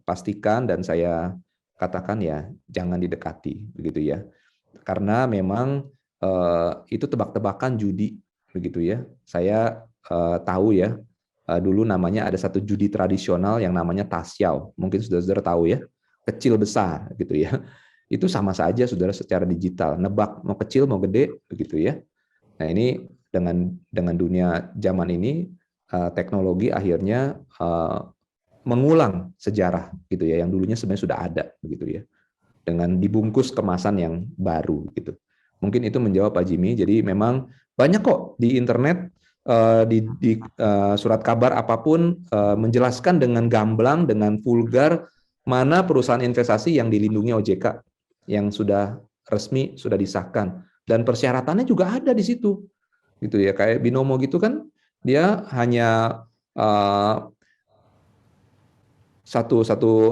[SPEAKER 2] pastikan dan saya katakan ya jangan didekati begitu ya, karena memang itu tebak-tebakan judi begitu ya. Saya tahu ya, dulu namanya ada satu judi tradisional yang namanya tasyao, mungkin saudara-saudara tahu ya, kecil besar gitu ya. Itu sama saja saudara secara digital, nebak mau kecil mau gede begitu ya. Nah ini dengan dunia zaman ini, teknologi akhirnya mengulang sejarah gitu ya, yang dulunya sebenarnya sudah ada begitu ya, dengan dibungkus kemasan yang baru gitu. Mungkin itu menjawab Pak Jimmy. Jadi memang banyak kok di internet, di surat kabar apapun menjelaskan dengan gamblang, dengan vulgar mana perusahaan investasi yang dilindungi OJK yang sudah resmi, sudah disahkan, dan persyaratannya juga ada di situ gitu ya. Kayak binomo gitu kan, dia hanya satu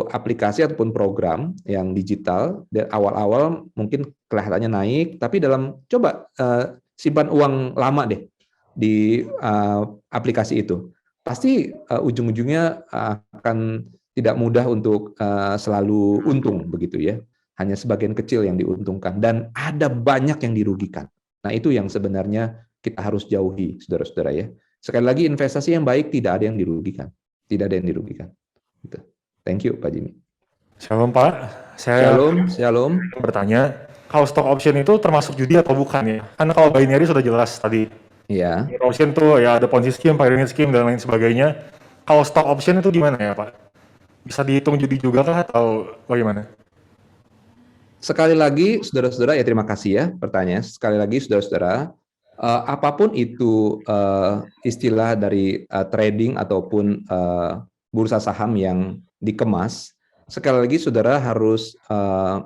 [SPEAKER 2] aplikasi ataupun program yang digital, dan awal-awal mungkin kelihatannya naik, tapi coba simpan uang lama deh di aplikasi itu, pasti ujung-ujungnya akan tidak mudah untuk selalu untung begitu ya. Hanya sebagian kecil yang diuntungkan dan ada banyak yang dirugikan. Nah itu yang sebenarnya kita harus jauhi, saudara-saudara ya. Sekali lagi, investasi yang baik tidak ada yang dirugikan, tidak ada yang dirugikan. Gitu. Thank you Pak Jimmy.
[SPEAKER 5] Shalom Pak, saya
[SPEAKER 2] Shalom.
[SPEAKER 5] bertanya, kalau stock option itu termasuk judi atau bukan ya? Karena kalau binary sudah jelas tadi.
[SPEAKER 2] Iya.
[SPEAKER 5] Option tuh ya ada Ponzi scheme, pyramid scheme dan lain sebagainya. Kalau stock option itu gimana ya Pak? Bisa dihitung judi juga kah atau bagaimana?
[SPEAKER 2] Sekali lagi saudara-saudara, ya terima kasih ya pertanyaan. Sekali lagi saudara-saudara, apapun itu istilah dari trading ataupun bursa saham yang dikemas, sekali lagi saudara harus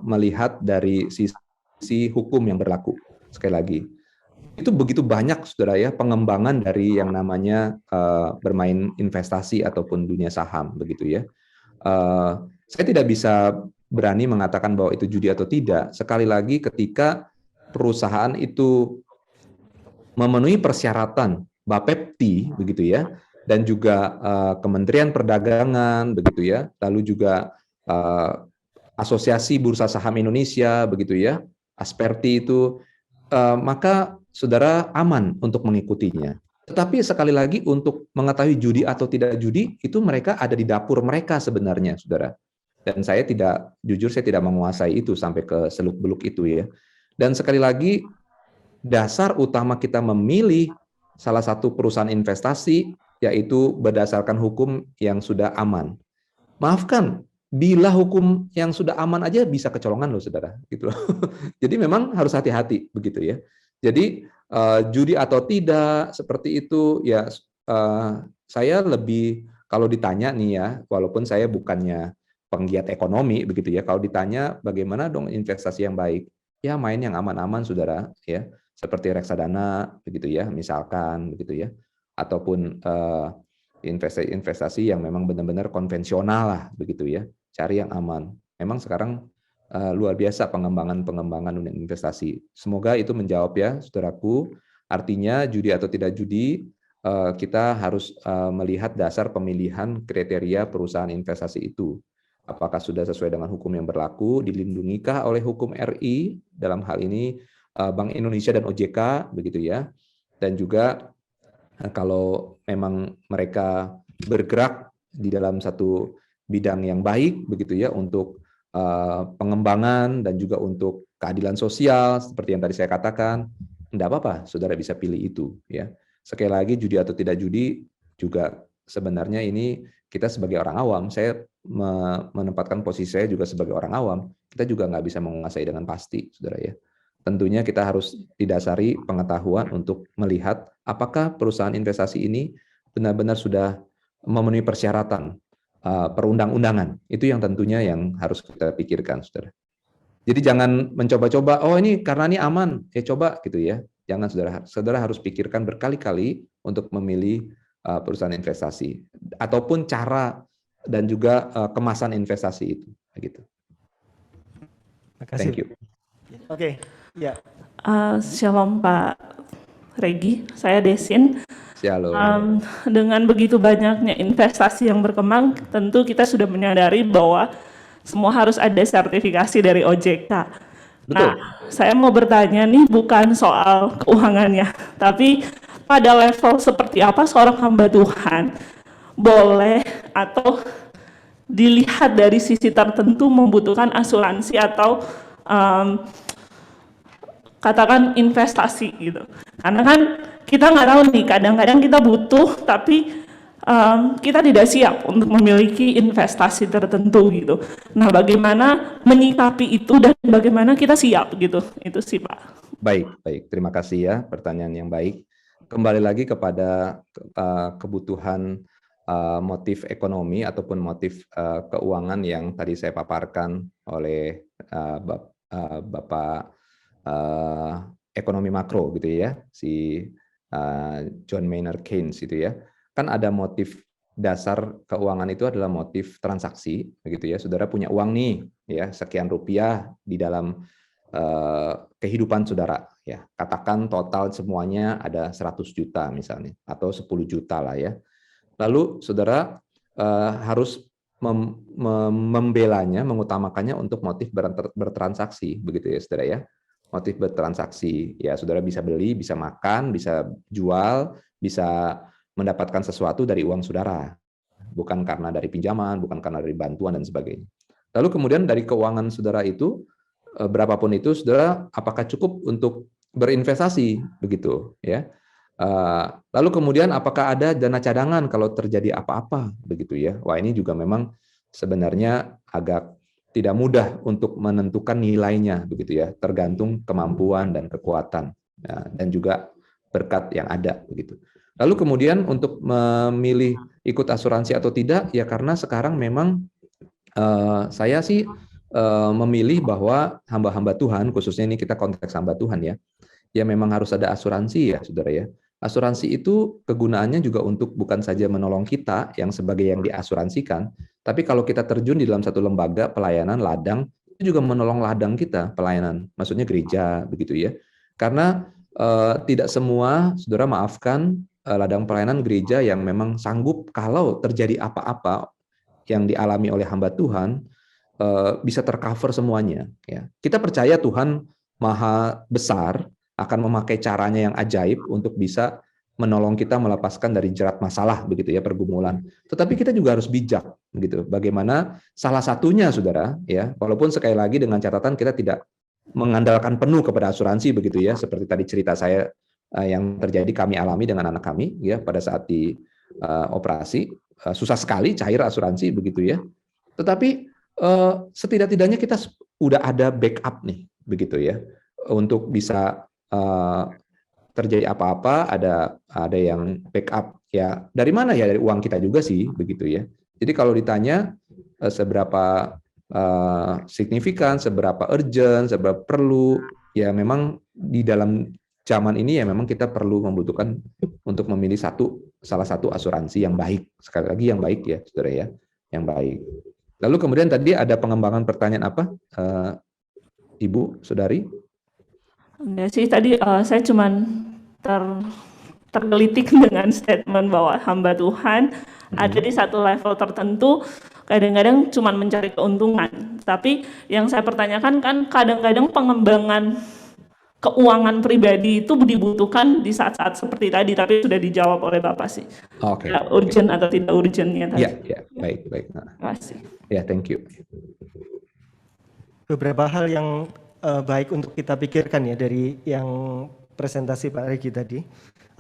[SPEAKER 2] melihat dari sisi hukum yang berlaku. Sekali lagi, itu begitu banyak saudara ya pengembangan dari yang namanya bermain investasi ataupun dunia saham begitu ya. Saya tidak bisa berani mengatakan bahwa itu judi atau tidak. Sekali lagi, ketika perusahaan itu memenuhi persyaratan Bapepti begitu ya, dan juga Kementerian Perdagangan begitu ya, lalu juga Asosiasi Bursa Saham Indonesia begitu ya, Asperti itu, maka saudara aman untuk mengikutinya. Tetapi sekali lagi untuk mengetahui judi atau tidak judi itu mereka ada di dapur mereka sebenarnya, saudara. Dan saya jujur saya tidak menguasai itu sampai ke seluk-beluk itu ya. Dan sekali lagi dasar utama kita memilih salah satu perusahaan investasi yaitu berdasarkan hukum yang sudah aman. Maafkan, bila hukum yang sudah aman aja bisa kecolongan loh, saudara. Gitu loh. Jadi memang harus hati-hati begitu ya. Jadi judi atau tidak seperti itu ya, saya lebih kalau ditanya nih ya, walaupun saya bukannya penggiat ekonomi begitu ya, kalau ditanya bagaimana dong investasi yang baik, ya main yang aman-aman, saudara ya, seperti reksadana begitu ya, misalkan begitu ya, ataupun investasi yang memang benar-benar konvensional lah begitu ya, cari yang aman. Memang sekarang luar biasa pengembangan investasi. Semoga itu menjawab ya, saudaraku. Artinya judi atau tidak judi, kita harus melihat dasar pemilihan kriteria perusahaan investasi itu. Apakah sudah sesuai dengan hukum yang berlaku, dilindungikah oleh hukum RI, dalam hal ini Bank Indonesia dan OJK, begitu ya. Dan juga kalau memang mereka bergerak di dalam satu bidang yang baik, begitu ya, untuk pengembangan dan juga untuk keadilan sosial, seperti yang tadi saya katakan, tidak apa-apa, saudara bisa pilih itu. Ya. Sekali lagi, judi atau tidak judi juga sebenarnya ini kita sebagai orang awam, saya menempatkan posisi saya juga sebagai orang awam, kita juga nggak bisa menguasai dengan pasti, saudara ya. Tentunya kita harus didasari pengetahuan untuk melihat apakah perusahaan investasi ini benar-benar sudah memenuhi persyaratan perundang-undangan. Itu yang tentunya yang harus kita pikirkan, saudara. Jadi jangan mencoba-coba, oh ini karena ini aman, coba gitu ya. Jangan, saudara. Saudara harus pikirkan berkali-kali untuk memilih perusahaan investasi ataupun cara dan juga kemasan investasi itu, gitu. Thank you.
[SPEAKER 1] Oke, ya.
[SPEAKER 6] Shalom Pak Regi, saya Desin.
[SPEAKER 2] Shalom.
[SPEAKER 6] Dengan begitu banyaknya investasi yang berkembang, tentu kita sudah menyadari bahwa semua harus ada sertifikasi dari OJK.
[SPEAKER 2] Betul.
[SPEAKER 6] Nah, saya mau bertanya nih bukan soal keuangannya, tapi pada level seperti apa seorang hamba Tuhan boleh atau dilihat dari sisi tertentu membutuhkan asuransi atau katakan investasi gitu. Karena kan kita nggak tahu nih, kadang-kadang kita butuh tapi kita tidak siap untuk memiliki investasi tertentu gitu. Nah, bagaimana menyikapi itu dan bagaimana kita siap gitu? Itu sih Pak.
[SPEAKER 2] Baik. Terima kasih ya, pertanyaan yang baik. Kembali lagi kepada kebutuhan motif ekonomi ataupun motif keuangan yang tadi saya paparkan oleh Bapak ekonomi makro gitu ya, si John Maynard Keynes itu ya. Kan ada motif dasar keuangan itu adalah motif transaksi begitu ya. Saudara punya uang nih ya, sekian rupiah di dalam kehidupan saudara ya. Katakan total semuanya ada 100 juta misalnya atau 10 juta lah ya. Lalu saudara harus membelanya, mengutamakannya untuk motif bertransaksi begitu ya saudara ya. Motif bertransaksi ya, saudara bisa beli, bisa makan, bisa jual, bisa mendapatkan sesuatu dari uang saudara, bukan karena dari pinjaman, bukan karena dari bantuan dan sebagainya. Lalu kemudian dari keuangan saudara itu, berapapun itu, saudara apakah cukup untuk berinvestasi begitu ya? Lalu kemudian apakah ada dana cadangan kalau terjadi apa-apa begitu ya? Wah, ini juga memang sebenarnya agak tidak mudah untuk menentukan nilainya begitu ya, tergantung kemampuan dan kekuatan dan juga berkat yang ada begitu. Lalu kemudian untuk memilih ikut asuransi atau tidak, ya karena sekarang memang saya sih memilih bahwa hamba-hamba Tuhan, khususnya ini kita konteks hamba Tuhan ya memang harus ada asuransi ya saudara ya. Asuransi itu kegunaannya juga untuk bukan saja menolong kita yang sebagai yang diasuransikan, tapi kalau kita terjun di dalam satu lembaga pelayanan ladang, itu juga menolong ladang kita pelayanan, maksudnya gereja begitu ya. Karena tidak semua, saudara maafkan, ladang pelayanan gereja yang memang sanggup kalau terjadi apa-apa yang dialami oleh hamba Tuhan, bisa tercover semuanya. Ya. Kita percaya Tuhan Maha Besar akan memakai caranya yang ajaib untuk bisa menolong kita melepaskan dari jerat masalah, begitu ya, pergumulan. Tetapi kita juga harus bijak, begitu. Bagaimana salah satunya, saudara, ya, walaupun sekali lagi dengan catatan kita tidak mengandalkan penuh kepada asuransi, begitu ya, seperti tadi cerita saya yang terjadi kami alami dengan anak kami, ya, pada saat di operasi, susah sekali cair asuransi, begitu ya. Tetapi setidak-tidaknya kita udah ada backup nih, begitu ya, untuk bisa terjadi apa-apa, ada yang backup ya. Dari mana ya? Dari uang kita juga sih, begitu ya. Jadi kalau ditanya seberapa signifikan, seberapa urgent, seberapa perlu, ya memang di dalam zaman ini ya memang kita perlu membutuhkan untuk memilih salah satu asuransi yang baik. Sekali lagi yang baik ya, saudara ya, yang baik. Lalu kemudian tadi ada pengembangan pertanyaan apa, Ibu, Saudari?
[SPEAKER 6] Enggak sih, tadi saya cuman tergelitik dengan statement bahwa hamba Tuhan ada di satu level tertentu, kadang-kadang cuman mencari keuntungan. Tapi yang saya pertanyakan kan kadang-kadang pengembangan keuangan pribadi itu dibutuhkan di saat-saat seperti tadi, tapi sudah dijawab oleh Bapak sih.
[SPEAKER 2] Oke.
[SPEAKER 6] Urgent atau tidak urgentnya tadi.
[SPEAKER 2] Ya, baik.
[SPEAKER 6] Terima kasih.
[SPEAKER 2] Ya, thank you.
[SPEAKER 1] Beberapa hal yang baik untuk kita pikirkan ya dari yang presentasi Pak Regi tadi.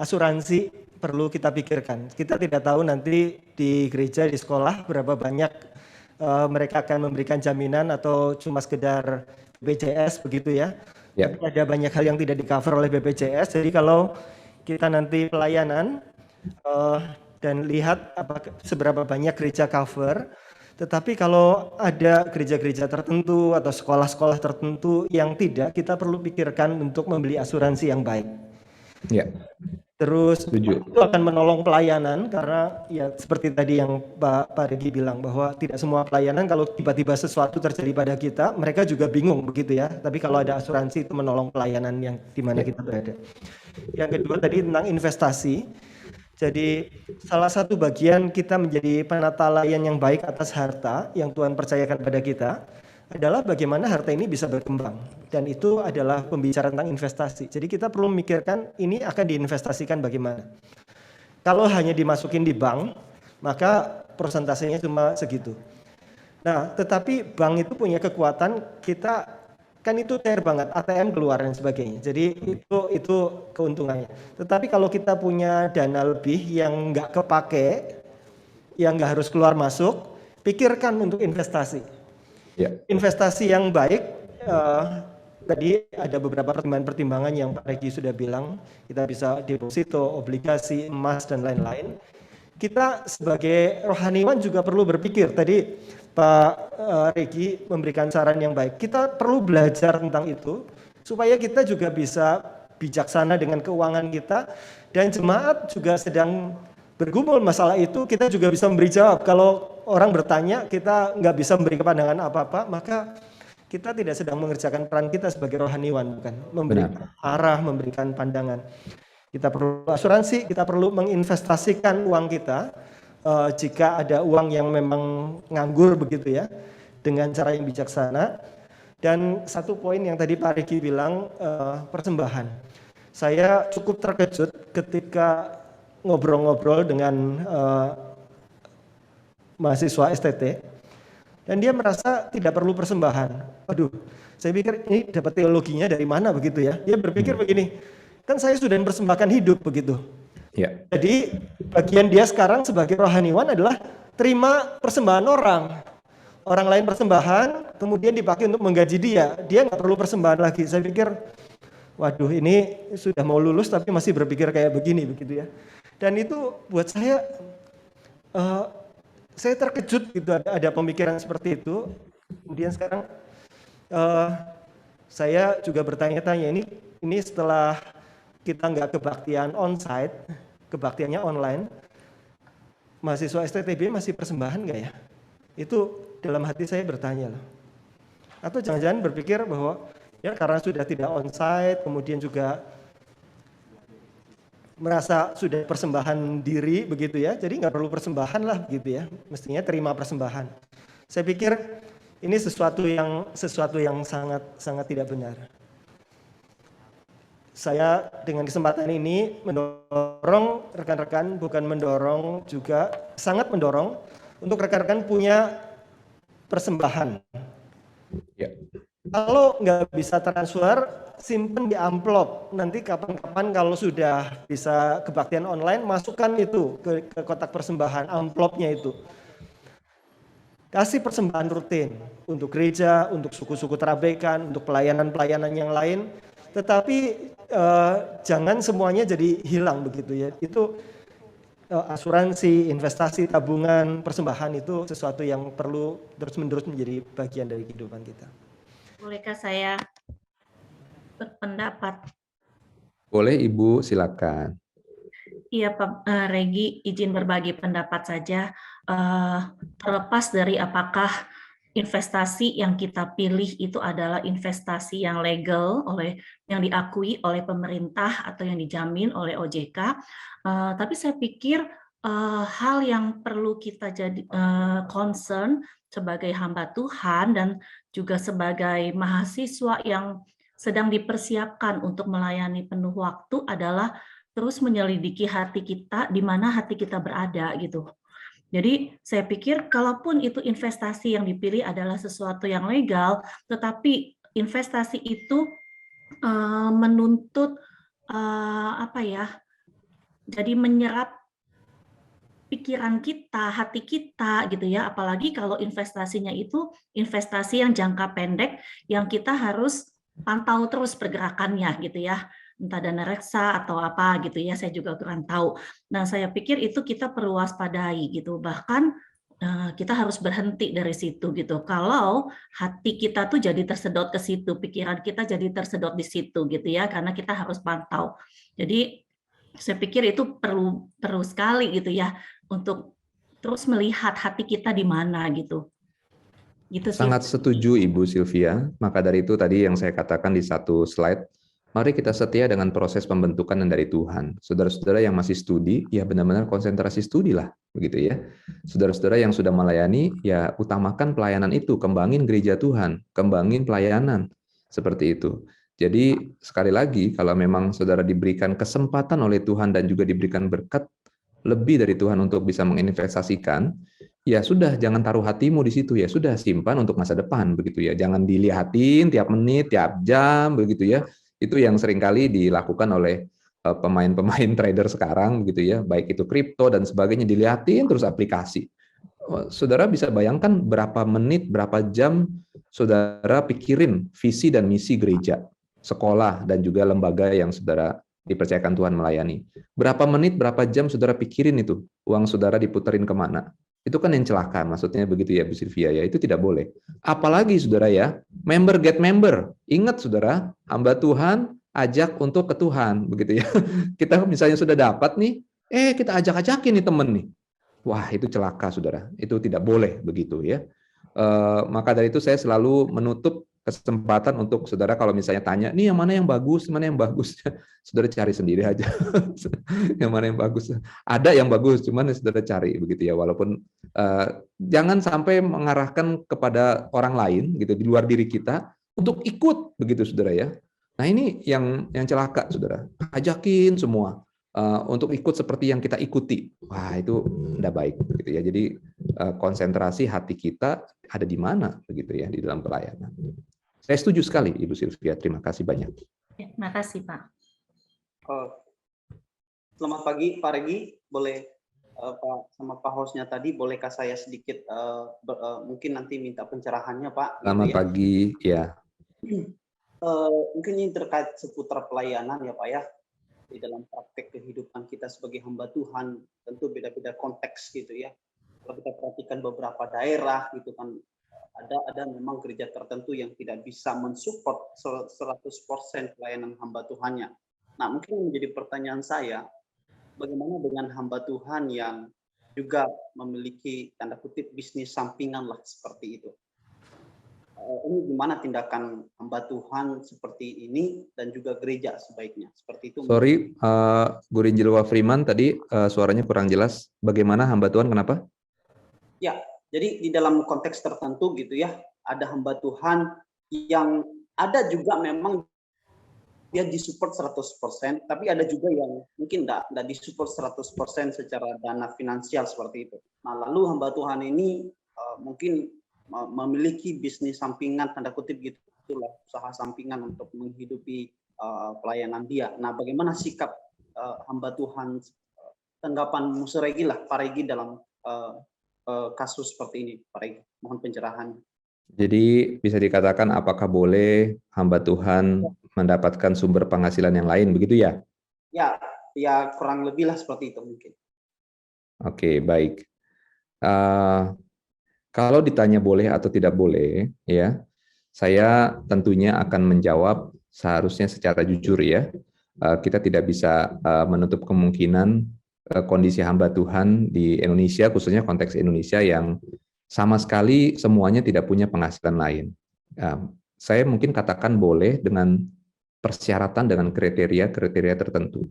[SPEAKER 1] Asuransi perlu kita pikirkan. Kita tidak tahu nanti di gereja, di sekolah berapa banyak mereka akan memberikan jaminan atau cuma sekedar BPJS begitu ya.
[SPEAKER 2] Ya.
[SPEAKER 1] Tapi ada banyak hal yang tidak di-cover oleh BPJS. Jadi kalau kita nanti pelayanan dan lihat seberapa banyak gereja cover, tetapi kalau ada gereja-gereja tertentu atau sekolah-sekolah tertentu yang tidak, kita perlu pikirkan untuk membeli asuransi yang baik.
[SPEAKER 2] Ya.
[SPEAKER 1] Terus
[SPEAKER 2] Setuju.
[SPEAKER 1] itu akan menolong pelayanan karena ya seperti tadi yang Pak Regi bilang bahwa tidak semua pelayanan kalau tiba-tiba sesuatu terjadi pada kita, mereka juga bingung begitu ya. Tapi kalau ada asuransi itu menolong pelayanan yang di mana kita berada. Yang kedua tadi tentang investasi. Jadi salah satu bagian kita menjadi penata layan yang baik atas harta yang Tuhan percayakan pada kita adalah bagaimana harta ini bisa berkembang. Dan itu adalah pembicaraan tentang investasi. Jadi kita perlu memikirkan ini akan diinvestasikan bagaimana. Kalau hanya dimasukin di bank, maka persentasenya cuma segitu. Nah, tetapi bank itu punya kekuatan, kita kan itu cair banget, ATM keluar dan sebagainya. Jadi itu keuntungannya. Tetapi kalau kita punya dana lebih yang nggak kepake, yang nggak harus keluar masuk, pikirkan untuk investasi.
[SPEAKER 2] Ya.
[SPEAKER 1] Investasi yang baik, tadi ada beberapa pertimbangan yang Pak Regi sudah bilang, kita bisa deposito, obligasi, emas, dan lain-lain. Kita sebagai rohaniwan juga perlu berpikir, tadi Pak Regi memberikan saran yang baik. Kita perlu belajar tentang itu supaya kita juga bisa bijaksana dengan keuangan kita, dan jemaat juga sedang bergumul masalah itu, kita juga bisa memberi jawab. Kalau orang bertanya, kita nggak bisa memberi pandangan apa-apa, maka kita tidak sedang mengerjakan peran kita sebagai rohaniwan, bukan memberi arah, memberikan pandangan. Kita perlu asuransi, kita perlu menginvestasikan uang kita. Jika ada uang yang memang nganggur begitu ya, dengan cara yang bijaksana. Dan satu poin yang tadi Pak Regi bilang, persembahan. Saya cukup terkejut ketika ngobrol-ngobrol dengan mahasiswa STT, dan dia merasa tidak perlu persembahan. Aduh, saya pikir ini dapat teologinya dari mana begitu ya. Dia berpikir begini, kan saya sudah mempersembahkan hidup begitu.
[SPEAKER 2] Ya.
[SPEAKER 1] Jadi bagian dia sekarang sebagai rohaniwan adalah terima persembahan orang. Orang lain persembahan, kemudian dipakai untuk menggaji dia. Dia nggak perlu persembahan lagi. Saya pikir, waduh ini sudah mau lulus tapi masih berpikir kayak begini begitu ya. Dan itu buat saya terkejut gitu ada pemikiran seperti itu. Kemudian sekarang saya juga bertanya-tanya, ini setelah kita nggak kebaktian onsite, kebaktiannya online, mahasiswa STTB masih persembahan nggak ya? Itu dalam hati saya bertanya loh. Atau jangan-jangan berpikir bahwa ya karena sudah tidak onsite, kemudian juga merasa sudah persembahan diri begitu ya, jadi nggak perlu persembahan lah begitu ya, mestinya terima persembahan. Saya pikir ini sesuatu yang sangat tidak benar. Saya dengan kesempatan ini mendorong rekan-rekan, bukan mendorong juga, sangat mendorong untuk rekan-rekan punya persembahan.
[SPEAKER 2] Ya.
[SPEAKER 1] Kalau nggak bisa transfer, simpen di amplop. Nanti kapan-kapan kalau sudah bisa kebaktian online, masukkan itu ke kotak persembahan, amplopnya itu. Kasih persembahan rutin untuk gereja, untuk suku-suku terabekan, untuk pelayanan-pelayanan yang lain. Tetapi jangan semuanya jadi hilang begitu ya. Itu asuransi, investasi, tabungan, persembahan itu sesuatu yang perlu terus-menerus menjadi bagian dari kehidupan kita.
[SPEAKER 7] Bolehkah saya berpendapat?
[SPEAKER 2] Boleh Ibu, silakan.
[SPEAKER 7] Iya Pak Regi, izin berbagi pendapat saja. Terlepas dari apakah investasi yang kita pilih itu adalah investasi yang legal, yang diakui oleh pemerintah atau yang dijamin oleh OJK, tapi saya pikir hal yang perlu kita jadi concern sebagai hamba Tuhan dan juga sebagai mahasiswa yang sedang dipersiapkan untuk melayani penuh waktu adalah terus menyelidiki hati kita, di mana hati kita berada gitu. Jadi saya pikir kalaupun itu investasi yang dipilih adalah sesuatu yang legal, tetapi investasi itu menuntut jadi menyerap pikiran kita, hati kita gitu ya, apalagi kalau investasinya itu investasi yang jangka pendek yang kita harus pantau terus pergerakannya gitu ya, entah dana reksa atau apa gitu ya, saya juga kurang tahu. Nah, saya pikir itu kita perlu waspadai gitu, bahkan kita harus berhenti dari situ gitu. Kalau hati kita tuh jadi tersedot ke situ, pikiran kita jadi tersedot di situ gitu ya, karena kita harus pantau. Jadi saya pikir itu perlu sekali gitu ya untuk terus melihat hati kita di mana gitu. Gitu sih.
[SPEAKER 2] Sangat setuju Ibu Sylvia. Maka dari itu tadi yang saya katakan di satu slide, mari kita setia dengan proses pembentukan yang dari Tuhan. Saudara-saudara yang masih studi, ya benar-benar konsentrasi studi lah, begitu ya. Saudara-saudara yang sudah melayani, ya utamakan pelayanan itu, kembangin gereja Tuhan, kembangin pelayanan, seperti itu. Jadi sekali lagi, kalau memang saudara diberikan kesempatan oleh Tuhan dan juga diberikan berkat lebih dari Tuhan untuk bisa menginvestasikan, ya sudah, jangan taruh hatimu di situ, ya sudah, simpan untuk masa depan, begitu ya. Jangan dilihatin tiap menit, tiap jam, begitu ya. Itu yang seringkali dilakukan oleh pemain-pemain trader sekarang, begitu ya. Baik itu kripto dan sebagainya, dilihatin terus aplikasi. Saudara bisa bayangkan berapa menit, berapa jam saudara pikirin visi dan misi gereja, sekolah, dan juga lembaga yang saudara dipercayakan Tuhan melayani. Berapa menit, berapa jam saudara pikirin itu, uang saudara diputerin kemana. Itu kan yang celaka, maksudnya begitu ya Bu Sylvia ya, itu tidak boleh. Apalagi saudara ya, member get member. Ingat saudara, hamba Tuhan ajak untuk ke Tuhan, begitu ya. Kita misalnya sudah dapat nih, kita ajak-ajakin nih temen nih. Wah, itu celaka saudara, itu tidak boleh begitu ya. Maka dari itu saya selalu menutup kesempatan untuk saudara kalau misalnya tanya, nih yang mana yang bagus, mana yang bagus, saudara cari sendiri aja. Yang mana yang bagus. Ada yang bagus, cuman saudara cari begitu ya. Walaupun jangan sampai mengarahkan kepada orang lain gitu di luar diri kita untuk ikut begitu saudara ya. Nah ini yang celaka saudara. Ajakin semua untuk ikut seperti yang kita ikuti. Wah itu tidak baik gitu ya. Jadi konsentrasi hati kita ada di mana begitu ya di dalam pelayanan. Saya setuju sekali Ibu Sylvia. Terima kasih banyak.
[SPEAKER 7] Terima kasih Pak.
[SPEAKER 8] Selamat pagi Pak Regi. Boleh Pak sama Pak hostnya tadi, bolehkah saya sedikit mungkin nanti minta pencerahannya Pak?
[SPEAKER 2] Selamat
[SPEAKER 8] gitu ya.
[SPEAKER 2] pagi ya.
[SPEAKER 8] Mungkin ini terkait seputar pelayanan ya Pak ya. Di dalam praktek kehidupan kita sebagai hamba Tuhan tentu beda-beda konteks gitu ya. Kalau kita perhatikan beberapa daerah gitu kan ada memang gereja tertentu yang tidak bisa mensupport 100% pelayanan hamba Tuhannya. Nah, mungkin menjadi pertanyaan saya, bagaimana dengan hamba Tuhan yang juga memiliki tanda kutip bisnis sampingan lah seperti itu. ini gimana tindakan hamba Tuhan seperti ini dan juga gereja sebaiknya seperti itu.
[SPEAKER 2] Sorry, Guru Injil Wafriman tadi suaranya kurang jelas. Bagaimana hamba Tuhan, kenapa?
[SPEAKER 8] Ya, jadi di dalam konteks tertentu gitu ya, ada hamba Tuhan yang ada juga memang dia disupport 100%, tapi ada juga yang mungkin enggak disupport 100% secara dana finansial seperti itu. Nah, lalu hamba Tuhan ini mungkin memiliki bisnis sampingan, tanda kutip gitu lah, usaha sampingan untuk menghidupi pelayanan dia. Nah, bagaimana sikap hamba Tuhan, tanggapan Musa Regi lah, Pak Regi dalam kasus seperti ini, Pak Regi, mohon pencerahan.
[SPEAKER 2] Jadi bisa dikatakan apakah boleh hamba Tuhan mendapatkan sumber penghasilan yang lain, begitu ya?
[SPEAKER 8] Ya kurang lebih lah seperti itu mungkin.
[SPEAKER 2] Oke, baik. Kalau ditanya boleh atau tidak boleh, ya, saya tentunya akan menjawab seharusnya secara jujur ya. Kita tidak bisa menutup kemungkinan kondisi hamba Tuhan di Indonesia, khususnya konteks Indonesia yang sama sekali semuanya tidak punya penghasilan lain. Saya mungkin katakan boleh dengan persyaratan dengan kriteria tertentu.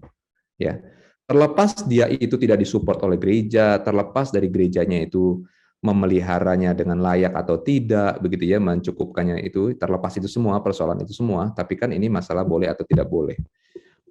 [SPEAKER 2] Ya, terlepas dia itu tidak disupport oleh gereja, terlepas dari gerejanya itu memeliharanya dengan layak atau tidak, begitu ya, mencukupkannya itu, terlepas itu semua, persoalan itu semua, tapi kan ini masalah boleh atau tidak boleh.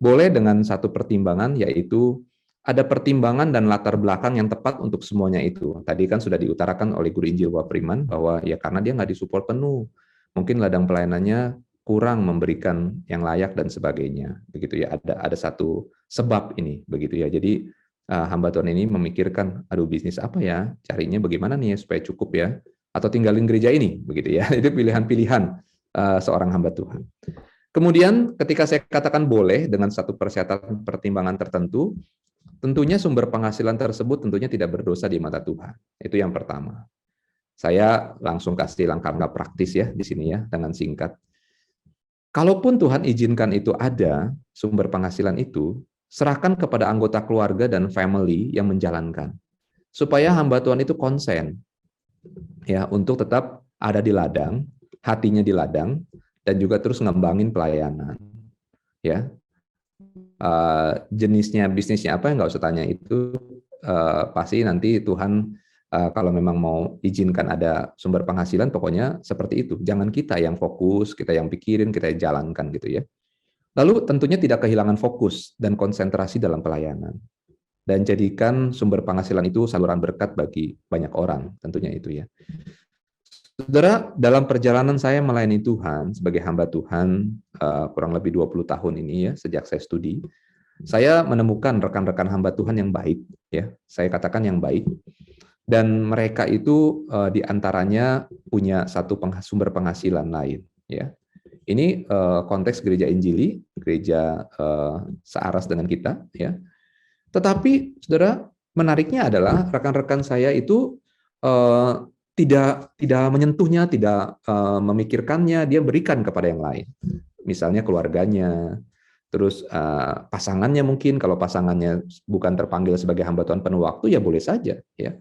[SPEAKER 2] Boleh dengan satu pertimbangan, yaitu ada pertimbangan dan latar belakang yang tepat untuk semuanya itu. Tadi kan sudah diutarakan oleh Guru Injil Wafriman bahwa ya karena dia nggak disupport penuh, mungkin ladang pelayanannya kurang memberikan yang layak dan sebagainya, begitu ya. Ada satu sebab ini, begitu ya. Jadi hamba Tuhan ini memikirkan, aduh bisnis apa ya, carinya bagaimana nih supaya cukup ya, atau tinggalin gereja ini, begitu ya. Itu pilihan-pilihan seorang hamba Tuhan. Kemudian ketika saya katakan boleh dengan satu persyaratan pertimbangan tertentu, tentunya sumber penghasilan tersebut tentunya tidak berdosa di mata Tuhan. Itu yang pertama. Saya langsung kasih langkah-langkah praktis ya di sini ya dengan singkat. Kalaupun Tuhan izinkan itu ada sumber penghasilan itu, serahkan kepada anggota keluarga dan family yang menjalankan. Supaya hamba Tuhan itu konsen ya untuk tetap ada di ladang, hatinya di ladang, dan juga terus ngembangin pelayanan. Ya. Jenisnya bisnisnya apa nggak usah tanya, itu pasti nanti Tuhan kalau memang mau izinkan ada sumber penghasilan, pokoknya seperti itu. Jangan kita yang fokus, kita yang pikirin, kita yang jalankan gitu ya. Lalu tentunya tidak kehilangan fokus dan konsentrasi dalam pelayanan. Dan jadikan sumber penghasilan itu saluran berkat bagi banyak orang, tentunya itu ya. Saudara, dalam perjalanan saya melayani Tuhan sebagai hamba Tuhan kurang lebih 20 tahun ini ya, sejak saya studi, saya menemukan rekan-rekan hamba Tuhan yang baik, ya, saya katakan yang baik, dan mereka itu diantaranya punya satu sumber penghasilan lain, ya. Ini konteks gereja Injili, gereja searas dengan kita, ya. Tetapi, saudara, menariknya adalah rekan-rekan saya itu tidak menyentuhnya, tidak memikirkannya, dia berikan kepada yang lain. Misalnya keluarganya, terus pasangannya mungkin, kalau pasangannya bukan terpanggil sebagai hamba Tuhan penuh waktu, ya boleh saja, ya.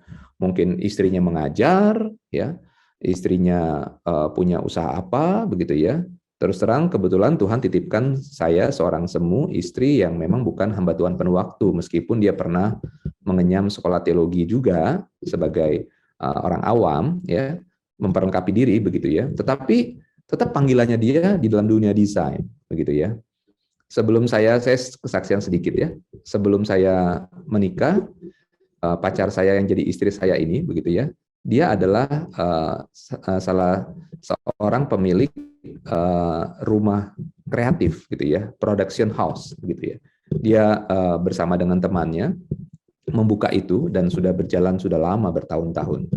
[SPEAKER 2] Mungkin istrinya mengajar, ya, istrinya punya usaha apa, begitu ya. Terus terang, kebetulan Tuhan titipkan saya seorang semu, istri yang memang bukan hamba Tuhan penuh waktu, meskipun dia pernah mengenyam sekolah teologi juga sebagai orang awam, ya, memperlengkapi diri, begitu ya. Tetapi tetap panggilannya dia di dalam dunia desain, begitu ya. Sebelum saya kesaksian sedikit ya. Sebelum saya menikah, pacar saya yang jadi istri saya ini, begitu ya. Dia adalah salah seorang pemilik rumah kreatif gitu ya, production house gitu ya. Dia bersama dengan temannya membuka itu dan sudah berjalan sudah lama, bertahun-tahun.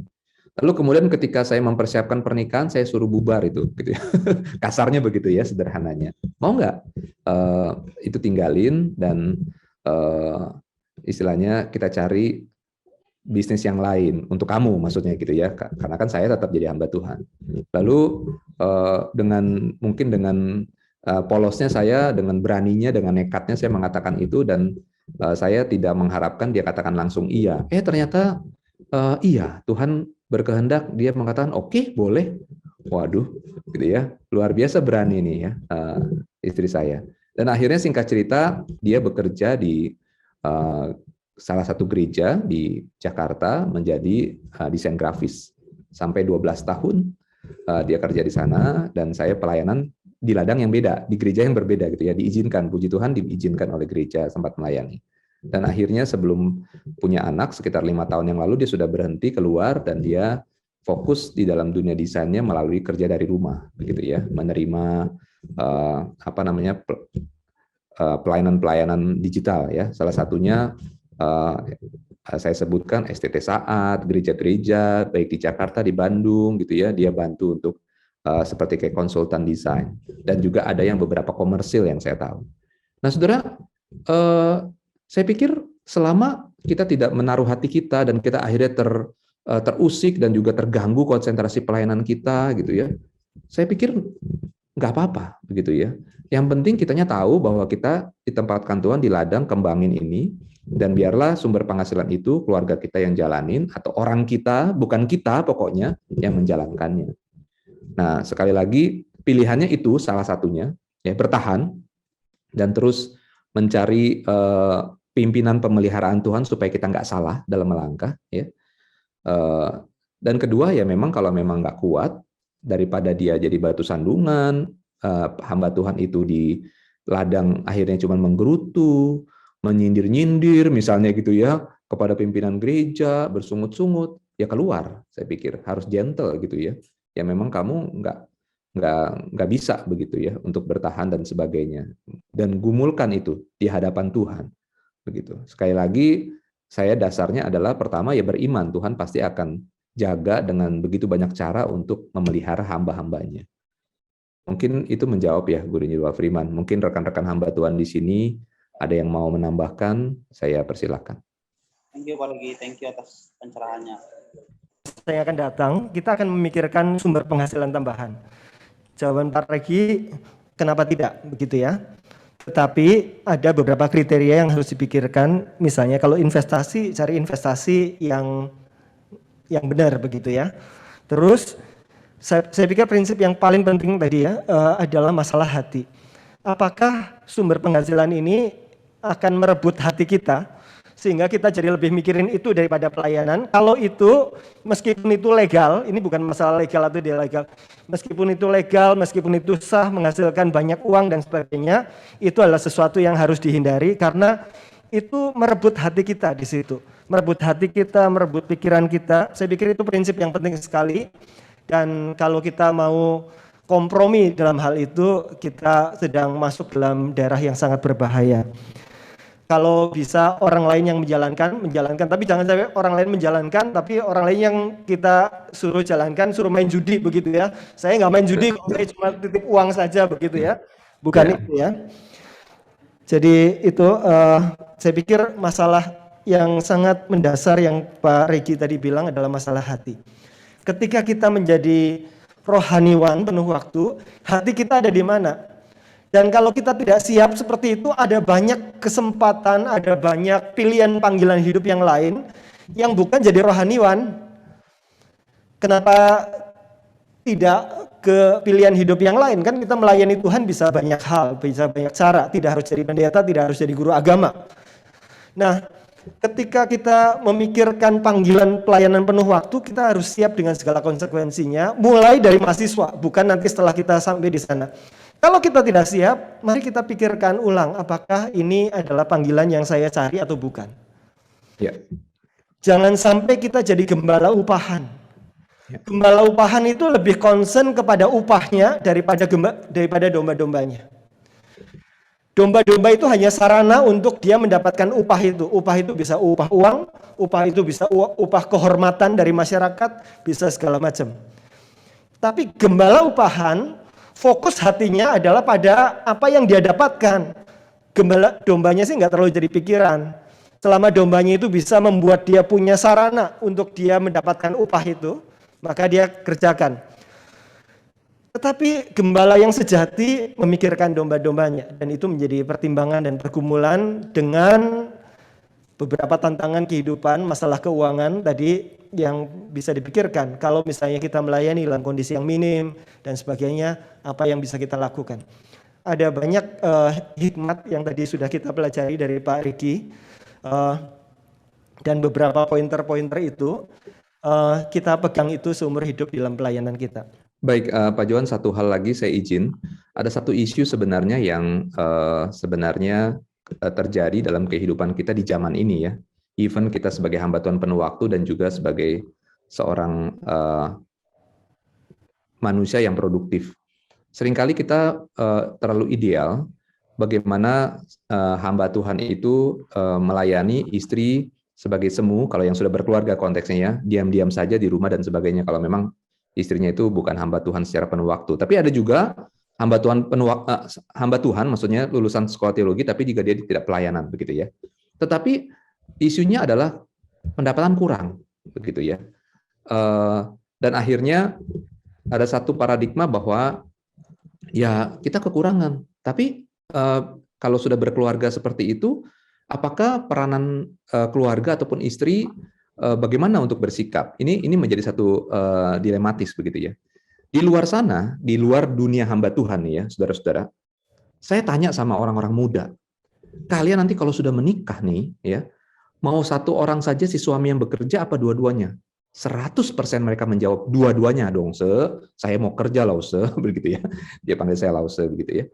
[SPEAKER 2] Lalu kemudian ketika saya mempersiapkan pernikahan, saya suruh bubar itu gitu ya. Kasarnya begitu ya, sederhananya. Mau nggak itu tinggalin dan istilahnya kita cari bisnis yang lain untuk kamu, maksudnya gitu ya, karena kan saya tetap jadi hamba Tuhan. Lalu mungkin dengan polosnya saya, dengan beraninya, dengan nekatnya saya mengatakan itu, dan saya tidak mengharapkan dia katakan langsung iya. Ternyata iya, Tuhan berkehendak, dia mengatakan oke, boleh. waduh, gitu ya, luar biasa berani nih ya istri saya. Dan akhirnya singkat cerita dia bekerja di salah satu gereja di Jakarta menjadi desain grafis sampai 12 tahun dia kerja di sana, dan saya pelayanan di ladang yang beda, di gereja yang berbeda gitu ya, diizinkan, puji Tuhan diizinkan oleh gereja tempat melayani. Dan akhirnya sebelum punya anak sekitar 5 tahun yang lalu dia sudah berhenti keluar dan dia fokus di dalam dunia desainnya melalui kerja dari rumah, begitu ya, menerima pelayanan-pelayanan digital ya. Salah satunya saya sebutkan STT Saat, gereja-gereja baik di Jakarta, di Bandung gitu ya, dia bantu untuk seperti kayak konsultan desain, dan juga ada yang beberapa komersil yang saya tahu. Nah, saudara, saya pikir selama kita tidak menaruh hati kita dan kita akhirnya terusik dan juga terganggu konsentrasi pelayanan kita gitu ya, saya pikir nggak apa-apa begitu ya. Yang penting kitanya tahu bahwa kita ditempatkan Tuhan di ladang, kembangin ini, dan biarlah sumber penghasilan itu keluarga kita yang jalanin, atau orang kita, bukan kita pokoknya, yang menjalankannya. Nah, sekali lagi pilihannya itu salah satunya ya, bertahan dan terus mencari pimpinan pemeliharaan Tuhan supaya kita nggak salah dalam melangkah ya. Dan kedua ya, memang kalau memang nggak kuat, daripada dia jadi batu sandungan, hamba Tuhan itu di ladang akhirnya cuma menggerutu, menyindir-nyindir misalnya gitu ya kepada pimpinan gereja, bersungut-sungut, ya keluar. Saya pikir harus gentle gitu ya. Ya memang kamu nggak bisa begitu ya untuk bertahan dan sebagainya, dan gumulkan itu di hadapan Tuhan begitu. Sekali lagi saya dasarnya adalah pertama ya beriman, Tuhan pasti akan jaga dengan begitu banyak cara untuk memelihara hamba-hambanya. Mungkin itu menjawab ya Guru Nirwa Freeman. Mungkin rekan-rekan hamba Tuhan di sini ada yang mau menambahkan, saya persilakan.
[SPEAKER 8] Thank you Pak Regi, thank you atas pencerahannya.
[SPEAKER 1] Saya akan datang, kita akan memikirkan sumber penghasilan tambahan. Jawaban Pak Regi, kenapa tidak, begitu ya. Tetapi ada beberapa kriteria yang harus dipikirkan, misalnya kalau investasi, cari investasi yang benar, begitu ya. Terus, saya pikir prinsip yang paling penting tadi ya, adalah masalah hati. Apakah sumber penghasilan ini akan merebut hati kita, sehingga kita jadi lebih mikirin itu daripada pelayanan. Kalau itu, meskipun itu legal, ini bukan masalah legal atau tidak legal, meskipun itu legal, meskipun itu sah, menghasilkan banyak uang dan sebagainya, itu adalah sesuatu yang harus dihindari, karena itu merebut hati kita di situ. Merebut hati kita, merebut pikiran kita. Saya pikir itu prinsip yang penting sekali, dan kalau kita mau kompromi dalam hal itu, kita sedang masuk dalam daerah yang sangat berbahaya. Kalau bisa orang lain yang menjalankan, tapi jangan sampai orang lain menjalankan, tapi orang lain yang kita suruh jalankan, suruh main judi begitu ya. Saya nggak main judi, saya cuma titip uang saja begitu ya. Bukan itu ya. Jadi itu saya pikir masalah yang sangat mendasar yang Pak Regi tadi bilang adalah masalah hati. Ketika kita menjadi rohaniwan penuh waktu, hati kita ada di mana? Dan kalau kita tidak siap seperti itu, ada banyak kesempatan, ada banyak pilihan panggilan hidup yang lain yang bukan jadi rohaniwan. Kenapa tidak ke pilihan hidup yang lain? Kan kita melayani Tuhan bisa banyak hal, bisa banyak cara. Tidak harus jadi pendeta, tidak harus jadi guru agama. Nah, ketika kita memikirkan panggilan pelayanan penuh waktu, kita harus siap dengan segala konsekuensinya, mulai dari mahasiswa, bukan nanti setelah kita sampai di sana. Kalau kita tidak siap, mari kita pikirkan ulang, apakah ini adalah panggilan yang saya cari atau bukan.
[SPEAKER 2] Ya.
[SPEAKER 1] Jangan sampai kita jadi gembala upahan. Ya. Gembala upahan itu lebih concern kepada upahnya daripada domba-dombanya. Domba-domba itu hanya sarana untuk dia mendapatkan upah itu. Upah itu bisa upah uang, upah itu bisa upah kehormatan dari masyarakat, bisa segala macam. Tapi gembala upahan, fokus hatinya adalah pada apa yang dia dapatkan. Gembala dombanya sih nggak terlalu jadi pikiran. Selama dombanya itu bisa membuat dia punya sarana untuk dia mendapatkan upah itu, maka dia kerjakan. Tetapi gembala yang sejati memikirkan domba-dombanya, dan itu menjadi pertimbangan dan pergumulan dengan beberapa tantangan kehidupan, masalah keuangan tadi, yang bisa dipikirkan. Kalau misalnya kita melayani dalam kondisi yang minim dan sebagainya, apa yang bisa kita lakukan? Ada banyak hikmat yang tadi sudah kita pelajari dari Pak Riki, dan beberapa pointer-pointer itu kita pegang itu seumur hidup dalam pelayanan kita.
[SPEAKER 2] Baik, Pak Johan, satu hal lagi saya izin. Ada satu isu sebenarnya yang sebenarnya terjadi dalam kehidupan kita di zaman ini ya. Even kita sebagai hamba Tuhan penuh waktu dan juga sebagai seorang manusia yang produktif. Seringkali kita terlalu ideal bagaimana hamba Tuhan itu melayani istri sebagai semu, kalau yang sudah berkeluarga konteksnya ya, diam-diam saja di rumah dan sebagainya kalau memang istrinya itu bukan hamba Tuhan secara penuh waktu. Tapi ada juga hamba Tuhan hamba Tuhan, maksudnya lulusan sekolah teologi, tapi juga dia tidak pelayanan, begitu ya. Tetapi isunya adalah pendapatan kurang, begitu ya. Dan akhirnya ada satu paradigma bahwa ya kita kekurangan. Tapi kalau sudah berkeluarga seperti itu, apakah peranan keluarga ataupun istri bagaimana untuk bersikap? Ini menjadi satu dilematis begitu ya. Di luar sana, di luar dunia hamba Tuhan nih ya, saudara-saudara, saya tanya sama orang-orang muda, kalian nanti kalau sudah menikah nih ya, mau satu orang saja si suami yang bekerja apa dua-duanya? 100% mereka menjawab dua-duanya dong, saya mau kerja lause, begitu ya. Dia panggil saya lause begitu ya.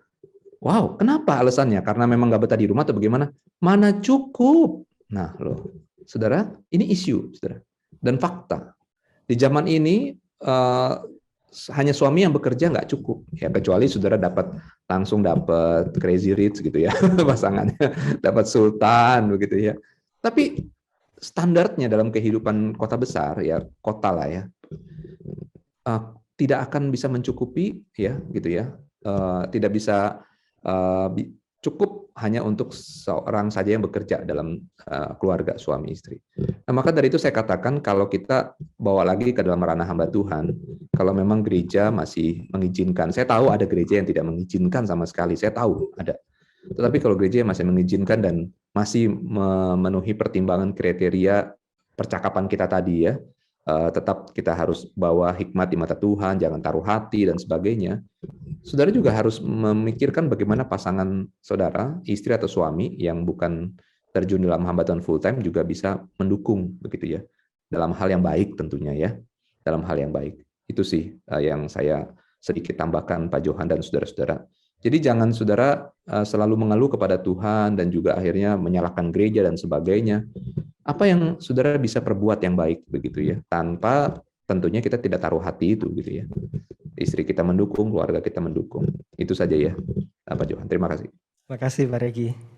[SPEAKER 2] Wow, kenapa alasannya? Karena memang nggak betah di rumah atau bagaimana? Mana cukup. Nah loh, saudara, ini isu, saudara, dan fakta. Di zaman ini hanya suami yang bekerja nggak cukup, ya kecuali saudara langsung dapat crazy rich gitu ya, pasangannya dapat sultan begitu ya. Tapi standarnya dalam kehidupan kota besar ya, kota lah ya, tidak akan bisa mencukupi ya, gitu ya, tidak bisa cukup hanya untuk seorang saja yang bekerja dalam keluarga suami istri. Nah, maka dari itu saya katakan kalau kita bawa lagi ke dalam ranah hamba Tuhan, kalau memang gereja masih mengizinkan, saya tahu ada gereja yang tidak mengizinkan sama sekali, saya tahu ada. Tetapi kalau gereja masih mengizinkan dan masih memenuhi pertimbangan kriteria percakapan kita tadi ya, tetap kita harus bawa hikmat di mata Tuhan, jangan taruh hati dan sebagainya. Saudara juga harus memikirkan bagaimana pasangan saudara, istri atau suami yang bukan terjun dalam hamba Tuhan full time juga bisa mendukung begitu ya. Dalam hal yang baik tentunya ya. Dalam hal yang baik. Itu sih yang saya sedikit tambahkan Pak Johan dan saudara-saudara. Jadi jangan saudara selalu mengeluh kepada Tuhan dan juga akhirnya menyalahkan gereja dan sebagainya. Apa yang saudara bisa perbuat yang baik begitu ya, tanpa tentunya kita tidak taruh hati itu gitu ya. Istri kita mendukung, keluarga kita mendukung. Itu saja ya, Pak Johan. Terima kasih.
[SPEAKER 1] Terima kasih Pak Regi.